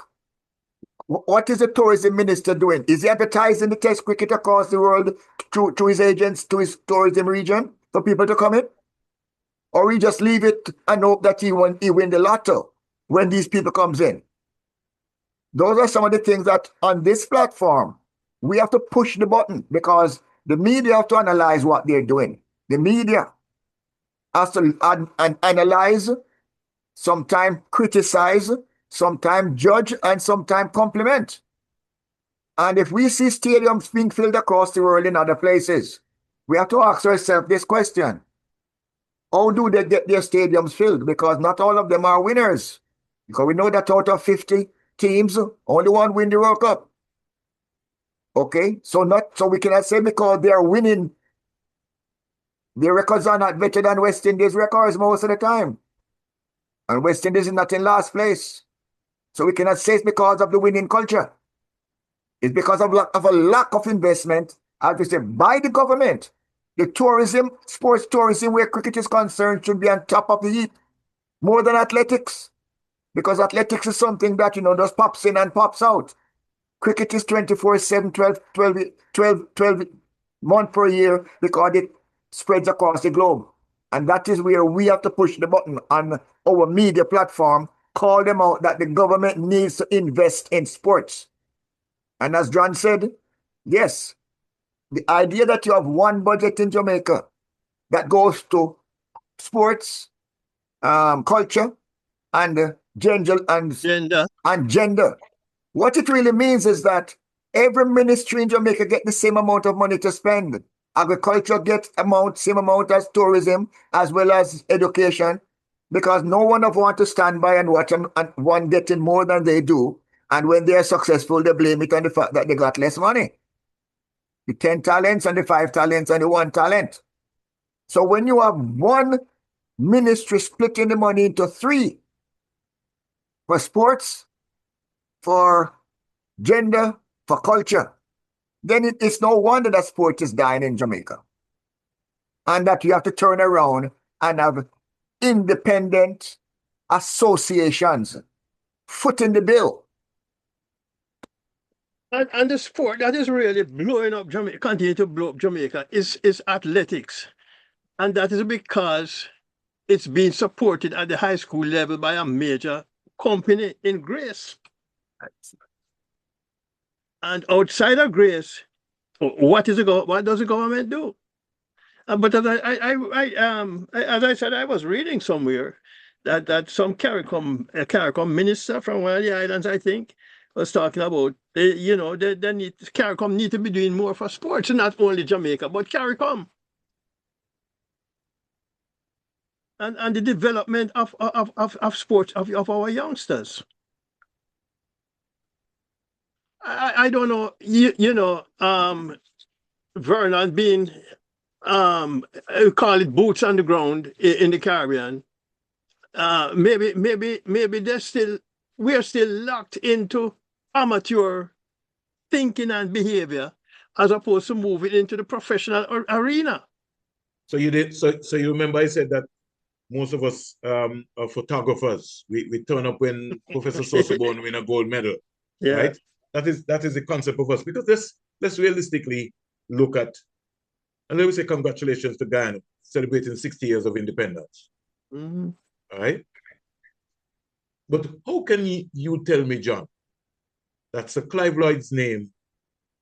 What is the tourism minister doing? Is he advertising the test cricket across the world through his agents, to his tourism region for people to come in? Or we just leave it and hope that he win the lotto when these people comes in? Those are some of the things that on this platform, we have to push the button, because the media have to analyze what they're doing. The media has to analyze, sometimes criticize, sometimes judge, and sometimes compliment. And if we see stadiums being filled across the world in other places, we have to ask ourselves this question. How do they get their stadiums filled? Because not all of them are winners. Because we know that out of 50 teams, only one win the World Cup. Okay? So we cannot say because they are winning, their records are not better than West Indies records most of the time. And West Indies is not in last place. So we cannot say it's because of the winning culture. It's because of a lack of investment, as we say, by the government. The tourism, sports tourism, where cricket is concerned, should be on top of the heap, more than athletics. Because athletics is something that, just pops in and pops out. Cricket is 24/7, 12 months per year, because it spreads across the globe. And that is where we have to push the button on our media platform, call them out that the government needs to invest in sports. And as John said, yes, the idea that you have one budget in Jamaica that goes to sports, culture, and gender. What it really means is that every ministry in Jamaica get the same amount of money to spend. Agriculture gets same amount as tourism, as well as education, because no one of want to stand by and watch and one getting more than they do. And when they are successful, they blame it on the fact that they got less money. The 10 talents and the 5 talents and the 1 talent. So when you have one ministry splitting the money into 3, for sports, for gender, for culture, then it is no wonder that sport is dying in Jamaica. And that you have to turn around and have independent associations footing the bill. And the sport that is really blowing up Jamaica, continue to blow up Jamaica, is athletics. And that is because it's being supported at the high school level by a major company in Grace. And outside of Grace, what does the government do? But as as I said, I was reading somewhere that some CARICOM minister from one of the islands, I think, was talking about CARICOM need to be doing more for sports, not only Jamaica but CARICOM, and the development of sports of our youngsters. I don't know, Vernon being call it boots on the ground in the Caribbean. Maybe we're still locked into amateur thinking and behavior as opposed to moving into the professional arena. So you did. So you remember I said that most of us are photographers. We turn up when Professor SosoBone win a gold medal, Yeah. right? That is the concept of us. Because let's realistically look at, and let me say congratulations to Guyana celebrating 60 years of independence. Mm-hmm. All right. But how can you tell me, John, that Sir Clive Lloyd's name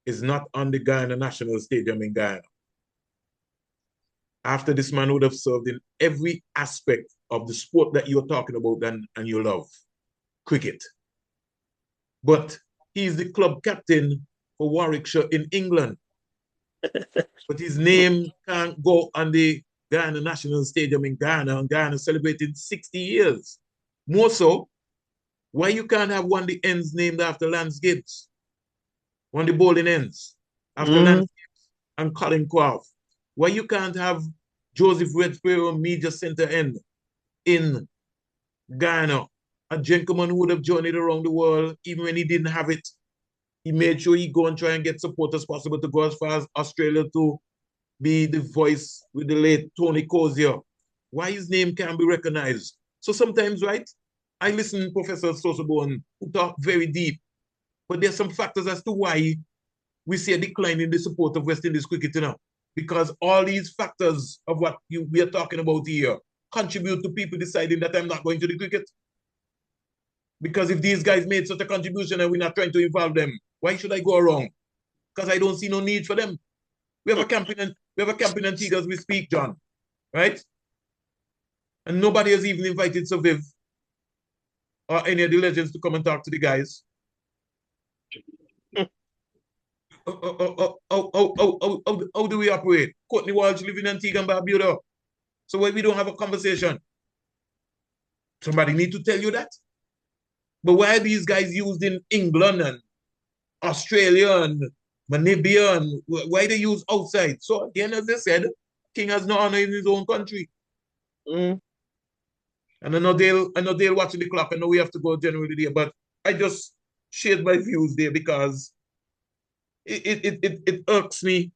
is not on the Guyana National Stadium in Guyana? After this man would have served in every aspect of the sport that you're talking about and you love, cricket. But he's the club captain for Warwickshire in England. But his name can't go on the Guyana National Stadium in Guyana, and Guyana celebrating 60 years. More so, why you can't have one of the ends named after Lance Gibbs? One of the bowling ends after Lance Gibbs and Colin Craft. Why you can't have Joseph Redsbury Media Center end in Guyana? A gentleman who would have journeyed around the world even when he didn't have it. He made sure he go and try and get support as possible to go as far as Australia to be the voice with the late Tony Cozier. Why his name can't be recognized? So sometimes, right, I listen to Professor SosoBone who talk very deep, but there's some factors as to why we see a decline in the support of West Indies cricket now. Because all these factors of what we are talking about here contribute to people deciding that I'm not going to the cricket. Because if these guys made such a contribution and we're not trying to involve them, why should I go around? Because I don't see no need for them. We have a camp in Antigua as we speak, John, right? And nobody has even invited Sir Viv or any of the legends to come and talk to the guys. How do we operate? Courtney Walsh live in Antigua and Barbuda. So why we don't have a conversation? Somebody need to tell you that. But why are these guys used in England and Australia and Namibia, and why they use outside? So again, as I said, King has no honor in his own country. And I know they'll watching the clock. I know we have to go generally there, but I just shared my views there because it irks me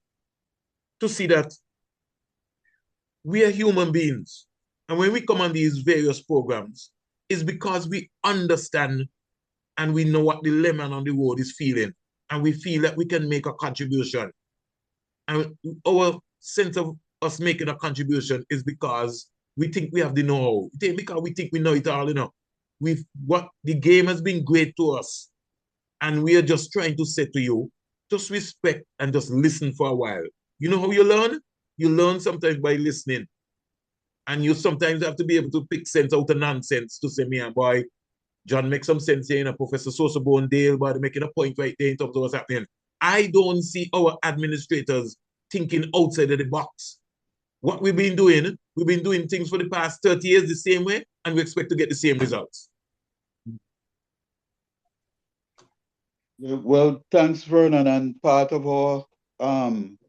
to see that we are human beings. And when we come on these various programs, it's because we understand and we know what the lemon on the road is feeling. And we feel that we can make a contribution. And our sense of us making a contribution is because we think we have the know-how. It ain't because we think we know it all, you know. The game has been great to us. And we are just trying to say to you, just respect and just listen for a while. You know how you learn? You learn sometimes by listening. And you sometimes have to be able to pick sense out of nonsense to say, me and boy, John, make some sense here, you know, Professor SosoBone, Dale, but making a point right there in terms of what's happening. I don't see our administrators thinking outside of the box. What we've been doing things for the past 30 years the same way, and we expect to get the same results. Well, thanks, Vernon. And part of our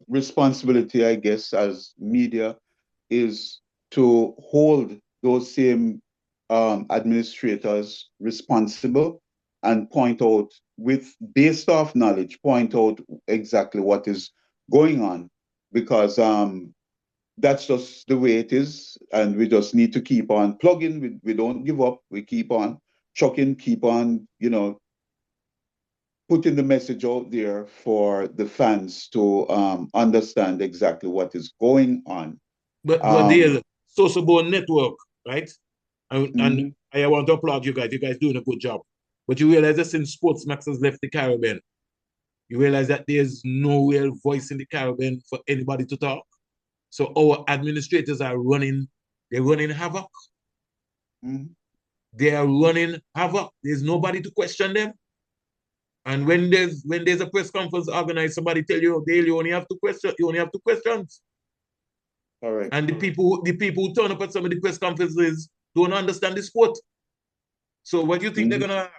responsibility, I guess, as media is to hold those same administrators responsible and point out with based off knowledge, point out exactly what is going on, because that's just the way it is, and we just need to keep on plugging. We don't give up. We keep on chucking, keep on, putting the message out there for the fans to understand exactly what is going on. But Dale, SosoBone Network, right? And I want to applaud you guys. You guys doing a good job. But you realize that since Sportsmax has left the Caribbean, you realize that there's no real voice in the Caribbean for anybody to talk. So our administrators are they're running havoc. They are running havoc. There's nobody to question them. And when there's a press conference organized, somebody tell you, Dale, you only have two questions. All right. And the people who turn up at some of the press conferences don't understand the sport. So what do you think they're gonna ask?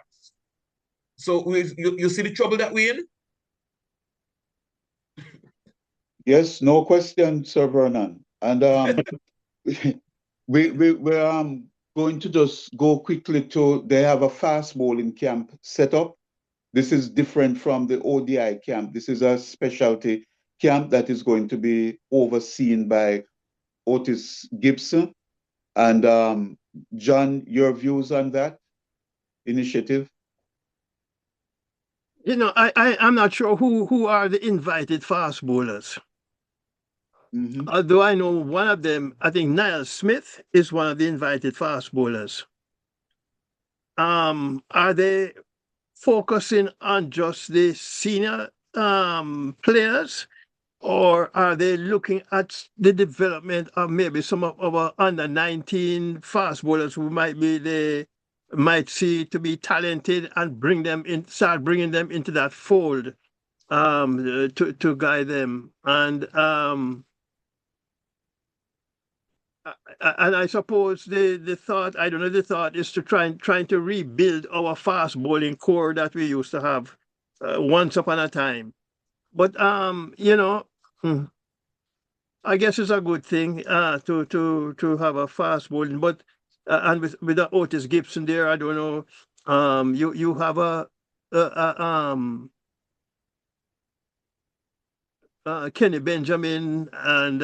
So you see the trouble that we're in? Yes, no question, Sir Vernon. And we're going to just go quickly to, they have a fast bowling camp set up. This is different from the ODI camp. This is a specialty camp that is going to be overseen by Otis Gibson. And John, your views on that initiative? I'm not sure who are the invited fast bowlers. Although I know one of them, I think Niall Smith is one of the invited fast bowlers. Are they focusing on just the senior players, or are they looking at the development of maybe some of our under-19 fast bowlers who might see to be talented and start bringing them into that fold to guide them? And I suppose the thought is to trying to rebuild our fast bowling core that we used to have once upon a time. But I guess it's a good thing to have a fast bowling. But and with the Otis Gibson there, I don't know. You have Kenny Benjamin and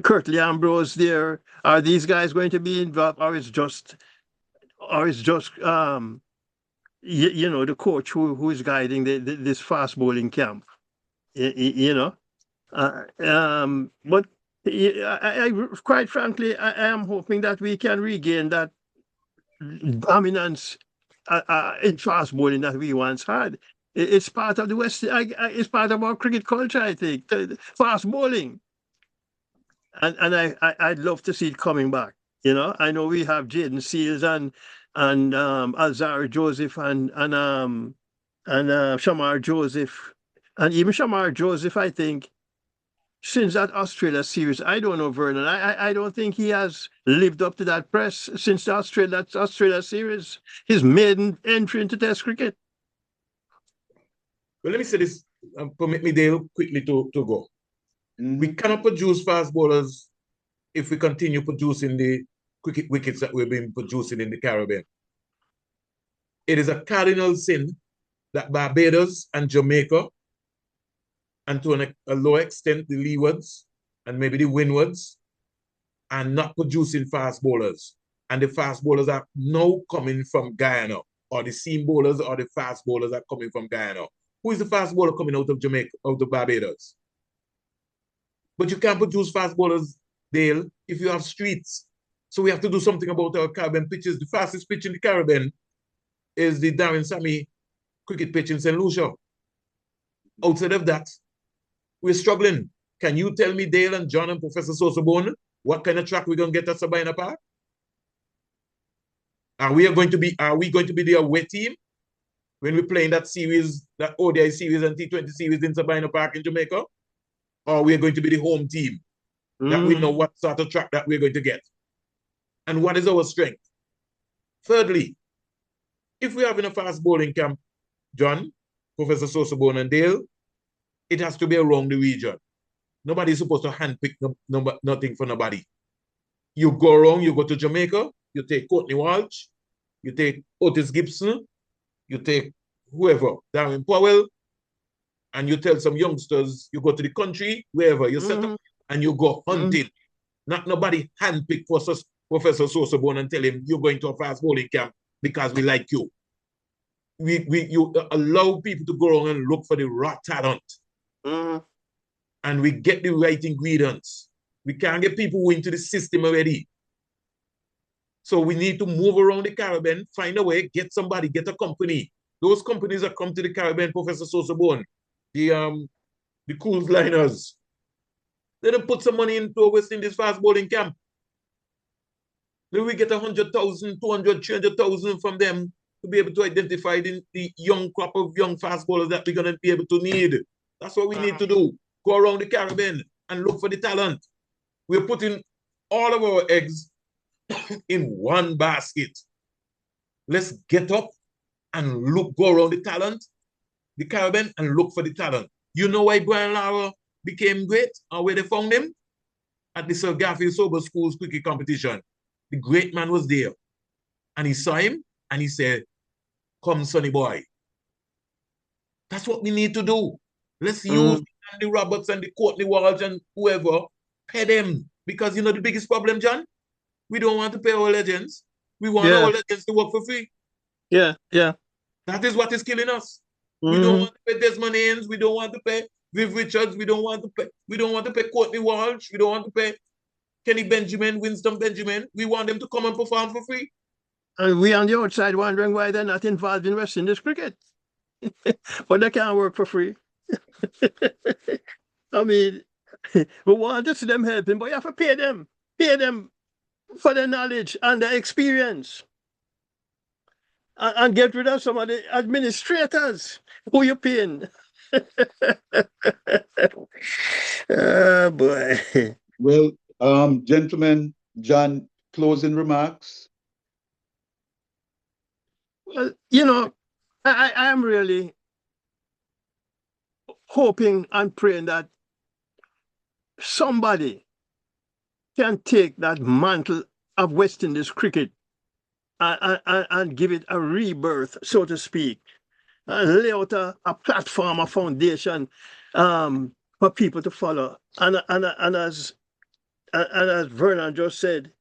Curtly Ambrose there. Are these guys going to be involved, or it's just the coach who is guiding this fast bowling camp? But quite frankly, I am hoping that we can regain that dominance in fast bowling that we once had. It's part of the West. It's part of our cricket culture, I think. Fast bowling. And I'd love to see it coming back. I know we have Jaden Seals and Alzara Joseph and Shamar Joseph, and even Shamar Joseph. I think since that Australia series, I don't know Vernon. I don't think he has lived up to that press since that Australia series. His maiden entry into Test cricket. Well, let me say this. Permit me, Dale, quickly to go. We cannot produce fast bowlers if we continue producing the cricket wickets that we've been producing in the Caribbean. It is a cardinal sin that Barbados and Jamaica, and to a lower extent the leewards and maybe the windwards, are not producing fast bowlers. And the fast bowlers are now coming from Guyana, or the seam bowlers or the fast bowlers are coming from Guyana. Who is the fast bowler coming out of Jamaica, out of Barbados? But you can't produce fast bowlers, Dale, if you have streets. So we have to do something about our Caribbean pitches. The fastest pitch in the Caribbean is the Darren Sammy cricket pitch in St. Lucia. Outside of that, we're struggling. Can you tell me, Dale and John and Professor SosoBone, what kind of track we're going to get at Sabina Park? Are we going to be the away team when we're playing that series, that ODI series and T20 series in Sabina Park in Jamaica? Or we are going to be the home team that we know what sort of track that we're going to get and what is our strength. Thirdly, if we're having a fast bowling camp, John, Professor SosoBone and Dale, it has to be around the region. Nobody's supposed to handpick nothing for nobody. You go around, you go to Jamaica, you take Courtney Walsh, you take Otis Gibson, you take whoever, Darren Powell, and you tell some youngsters, you go to the country, wherever you set up, and you go hunting. Not nobody handpick Professor SosoBone and tell him you're going to a fast bowling camp because we like you. You allow people to go around and look for the raw talent. And we get the right ingredients. We can't get people who into the system already. So we need to move around the Caribbean, find a way, get somebody, get a company. Those companies that come to the Caribbean, Professor SosoBone, the cruise liners, let them put some money into a West Indies fast bowling camp. Then we get 100,000, 200, 300,000 from them to be able to identify the young crop of young fast bowlers that we're going to be able to need. That's what we need to do. Go around the Caribbean and look for the talent. We're putting all of our eggs in one basket. Let's get up and go around the Caribbean, and look for the talent. You know why Brian Lara became great and where they found him? At the Sir Garfield Sober Schools cricket competition. The great man was there. And he saw him and he said, "Come, sonny boy." That's what we need to do. Let's use Andy Roberts and the Courtney Walsh and whoever, pay them. Because you know the biggest problem, John? We don't want to pay our legends. We want our legends to work for free. Yeah. That is what is killing us. We don't want to pay Desmond Haynes. We don't want to pay Viv Richards. We don't want to pay Courtney Walsh. We don't want to pay Kenny Benjamin, Winston Benjamin. We want them to come and perform for free. And we on the outside wondering why they're not involved in West Indies cricket. But they can't work for free. I mean, we want to see them helping, but you have to pay them. Pay them for their knowledge and their experience. And get rid of some of the administrators who you're paying. Oh, boy. Well, gentlemen, John, closing remarks. Well, you know, I am really hoping and praying that somebody can take that mantle of West Indies cricket and give it a rebirth, so to speak, and lay out a platform, a foundation for people to follow. And as Vernon just said,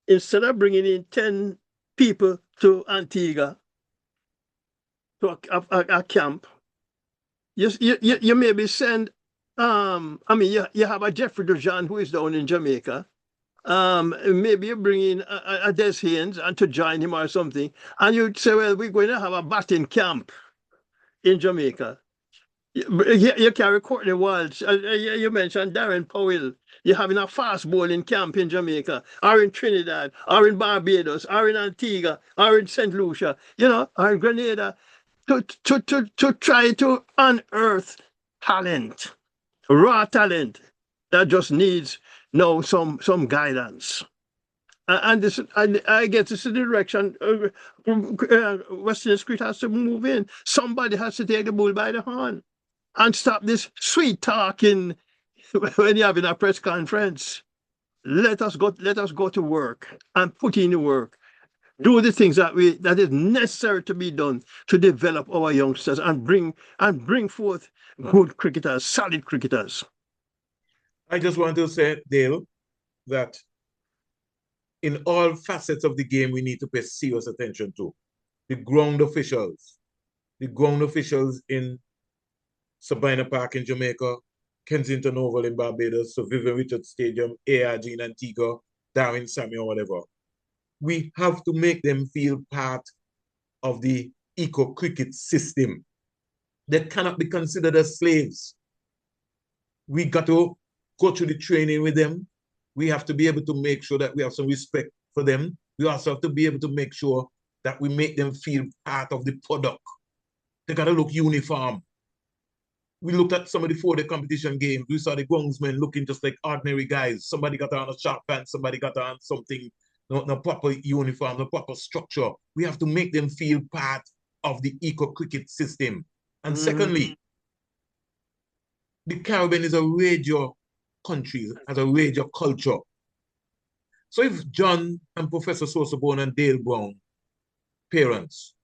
instead of bringing in 10 people to Antigua, to a camp, you maybe send, you have a Jeffrey Dujan who is down in Jamaica. Maybe you bring in a Des Haynes and to join him or something, and you'd say, well, we're going to have a batting camp in Jamaica. You carry Courtney Walsh, you mentioned Darren Powell. You're having a fast bowling camp in Jamaica, or in Trinidad, or in Barbados, or in Antigua, or in St. Lucia, or in Grenada, to try to unearth talent, raw talent that just needs some guidance. And I guess this is the direction West Indies cricket has to move in. Somebody has to take the bull by the horn and stop this sweet talking when you're having a press conference. Let us go to work and put in the work. Do the things that is necessary to be done to develop our youngsters and bring forth good cricketers, solid cricketers. I just want to say, Dale, that in all facets of the game, we need to pay serious attention to. The ground officials in Sabina Park in Jamaica, Kensington Oval in Barbados, Sir Vivian Richards Stadium, ARG in Antigua, Darwin Samuel, whatever. We have to make them feel part of the eco-cricket system. They cannot be considered as slaves. We got to go through the training with them. We have to be able to make sure that we have some respect for them. We also have to be able to make sure that we make them feel part of the product. They got to look uniform. We looked at some of the 4-day competition games. We saw the groundsmen looking just like ordinary guys. Somebody got on a sharp pants, somebody got on something, no proper uniform, no proper structure. We have to make them feel part of the eco-cricket system. And secondly, the Caribbean is a radio country, has a radio culture. So if John and Professor SosoBone and Dale Brown parents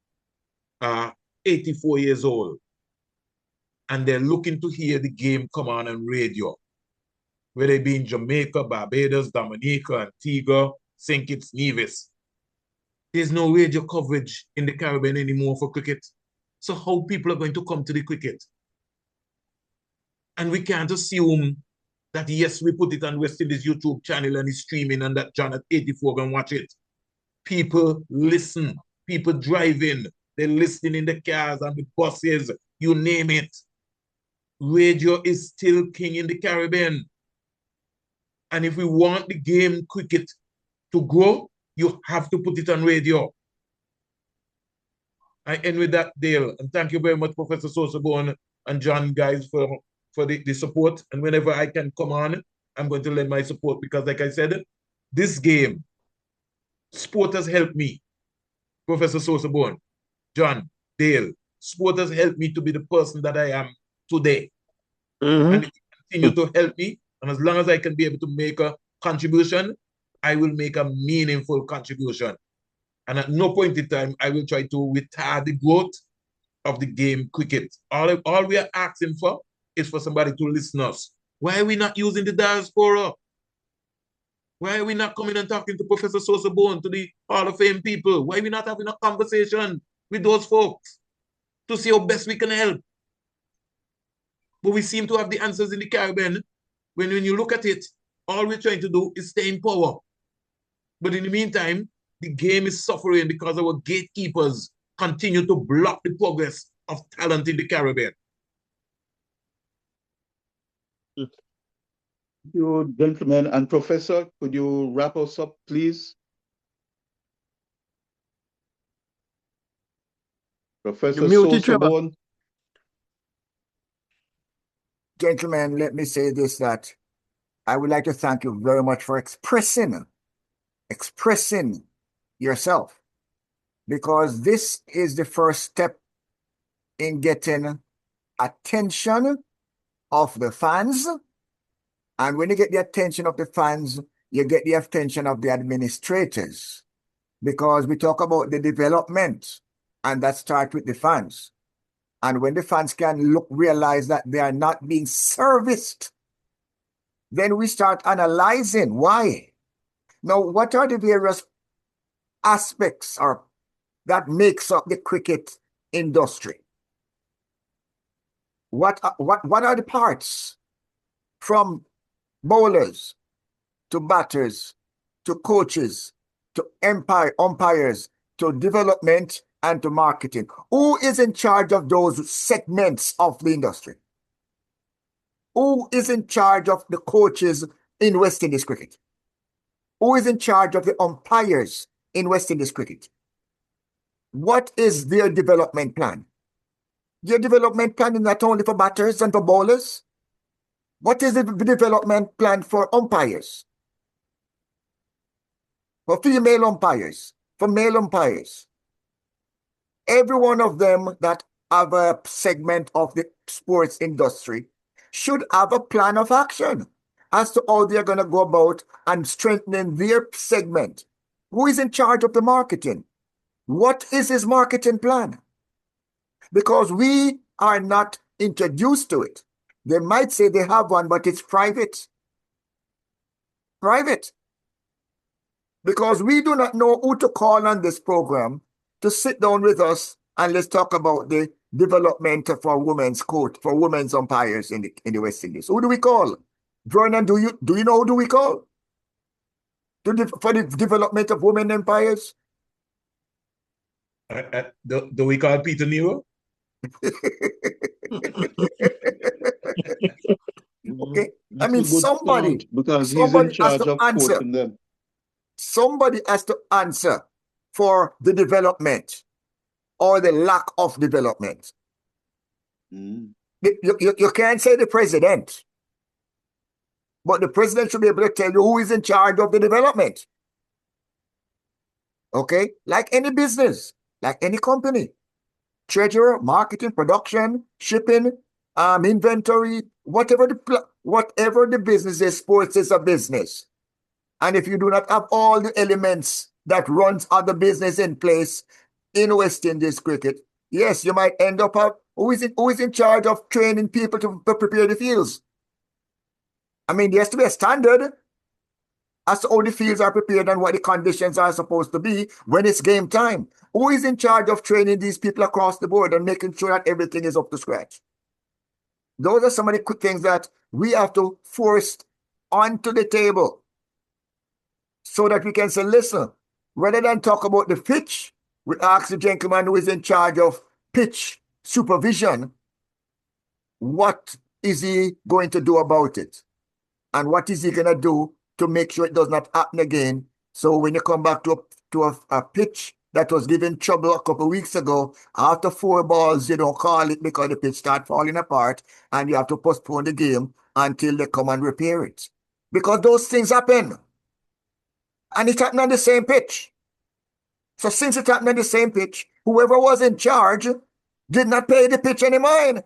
are 84 years old and they're looking to hear the game come on radio, whether it be in Jamaica, Barbados, Dominica, Antigua, St. Kitts, Nevis. There's no radio coverage in the Caribbean anymore for cricket. So how people are going to come to the cricket? And we can't assume that, yes, we put it on West Indies YouTube channel and it's streaming and that John at 84 can watch it. People listen. People drive in. They're listening in the cars and the buses, you name it. Radio is still king in the Caribbean. And if we want the game cricket to grow, you have to put it on radio. I end with that, Dale. And thank you very much, Professor SosoBone and John, guys, for the support. And whenever I can come on, I'm going to lend my support because, like I said, this game, sport has helped me. Professor SosoBone, John, Dale, sport has helped me to be the person that I am today. And it will continue to help me. And as long as I can be able to make a contribution, I will make a meaningful contribution. And at no point in time, I will try to retard the growth of the game cricket. All we are asking for is for somebody to listen to us. Why are we not using the diaspora? Why are we not coming and talking to Professor SosoBone, to the Hall of Fame people? Why are we not having a conversation with those folks to see how best we can help? But we seem to have the answers in the Caribbean. When you look at it, all we're trying to do is stay in power. But in the meantime, the game is suffering because our gatekeepers continue to block the progress of talent in the Caribbean. Thank you, gentlemen. And Professor, could you wrap us up, please? Professor SosoBone. Gentlemen, let me say this, that I would like to thank you very much for expressing yourself, because this is the first step in getting attention of the fans. And when you get the attention of the fans, you get the attention of the administrators, because we talk about the development, and that starts with the fans. And when the fans can realize that they are not being serviced, then we start analyzing why. Now, what are the various aspects that makes up the cricket industry? What are the parts, from bowlers to batters to coaches to umpires to development and to marketing? Who is in charge of those segments of the industry? Who is in charge of the coaches in West Indies cricket? Who is in charge of the umpires in West Indies cricket? What is their development plan? Their development plan is not only for batters and for bowlers. What is the development plan for umpires? For female umpires, for male umpires? Every one of them that have a segment of the sports industry should have a plan of action as to how they're going to go about and strengthening their segment. Who is in charge of the marketing? What is his marketing plan? Because we are not introduced to it. They might say they have one, but it's private. Private. Because we do not know who to call on this program to sit down with us and let's talk about the development for women's court, for women's umpires in the West Indies. Who do we call? Vernon, do you know who do we call? For the development of women umpires? Do we call Peter Nero? Okay. I mean, somebody because he's in charge of answer. coaching them. Somebody has to answer for the development or the lack of development. You can't say the president, but the president should be able to tell you who is in charge of the development. Okay? Like any business, like any company. Treasurer, marketing, production, shipping, inventory, whatever the business is, sports is a business. And if you do not have all the elements that runs other business in place, in West Indies cricket, yes, you might end up out. Who is in charge of training people to prepare the fields? I mean, there has to be a standard as to how the fields are prepared and what the conditions are supposed to be when it's game time. Who is in charge of training these people across the board and making sure that everything is up to scratch? Those are some of the quick things that we have to force onto the table so that we can say, listen, rather than talk about the pitch, we ask the gentleman who is in charge of pitch supervision, what is he going to do about it? And what is he going to do to make sure it does not happen again? So when you come back to a pitch that was given trouble a couple of weeks ago, after 4 balls, you don't call it because the pitch starts falling apart and you have to postpone the game until they come and repair it. Because those things happen. And it happened on the same pitch. So since it happened on the same pitch, whoever was in charge did not pay the pitch any mind.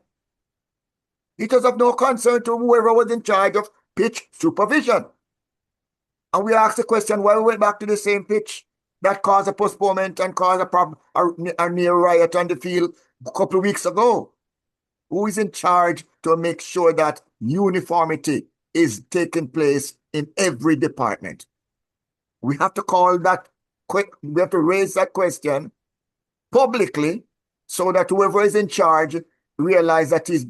It was of no concern to whoever was in charge of pitch supervision. And we asked the question why we went back to the same pitch that caused a postponement and caused a problem, a near riot on the field a couple of weeks ago. Who is in charge to make sure that uniformity is taking place in every department? We have to call that quick. We have to raise that question publicly so that whoever is in charge realize that he's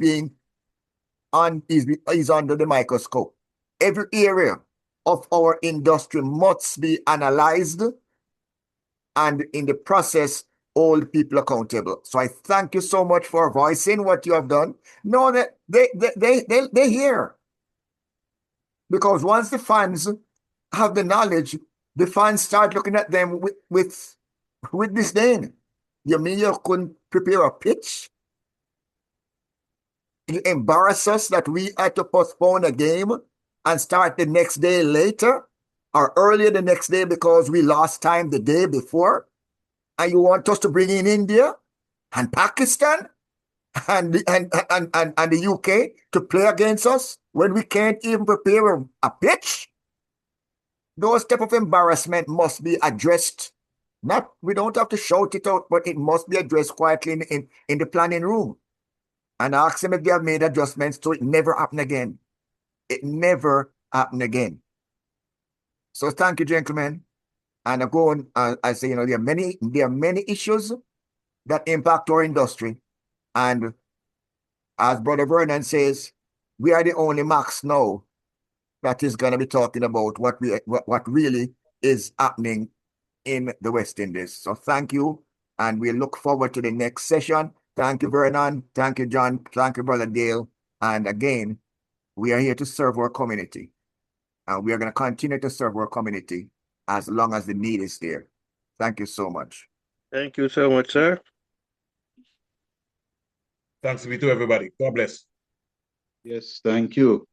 under the microscope. Every area of our industry must be analyzed and in the process hold people accountable. So I thank you so much for voicing what you have done. Know that they hear. Because once the fans have the knowledge, the fans start looking at them with disdain. You mean you couldn't prepare a pitch? You embarrass us that we had to postpone a game and start the next day later or earlier the next day because we lost time the day before? And you want us to bring in India and Pakistan and the UK to play against us when we can't even prepare a pitch? Those type of embarrassment must be addressed. We don't have to shout it out, but it must be addressed quietly in the planning room. And ask them if they have made adjustments so it never happen again. It never happen again. So thank you, gentlemen. And I go on, I say, there are many issues that impact our industry. And as Brother Vernon says, we are the only Max now that is going to be talking about what really is happening in the West Indies. So thank you, and we look forward to the next session. Thank you, Vernon. Thank you, John. Thank you, Brother Dale. And again, we are here to serve our community. And we are going to continue to serve our community as long as the need is there. Thank you so much. Thank you so much, sir. Thanks to everybody. God bless. Yes, thank you.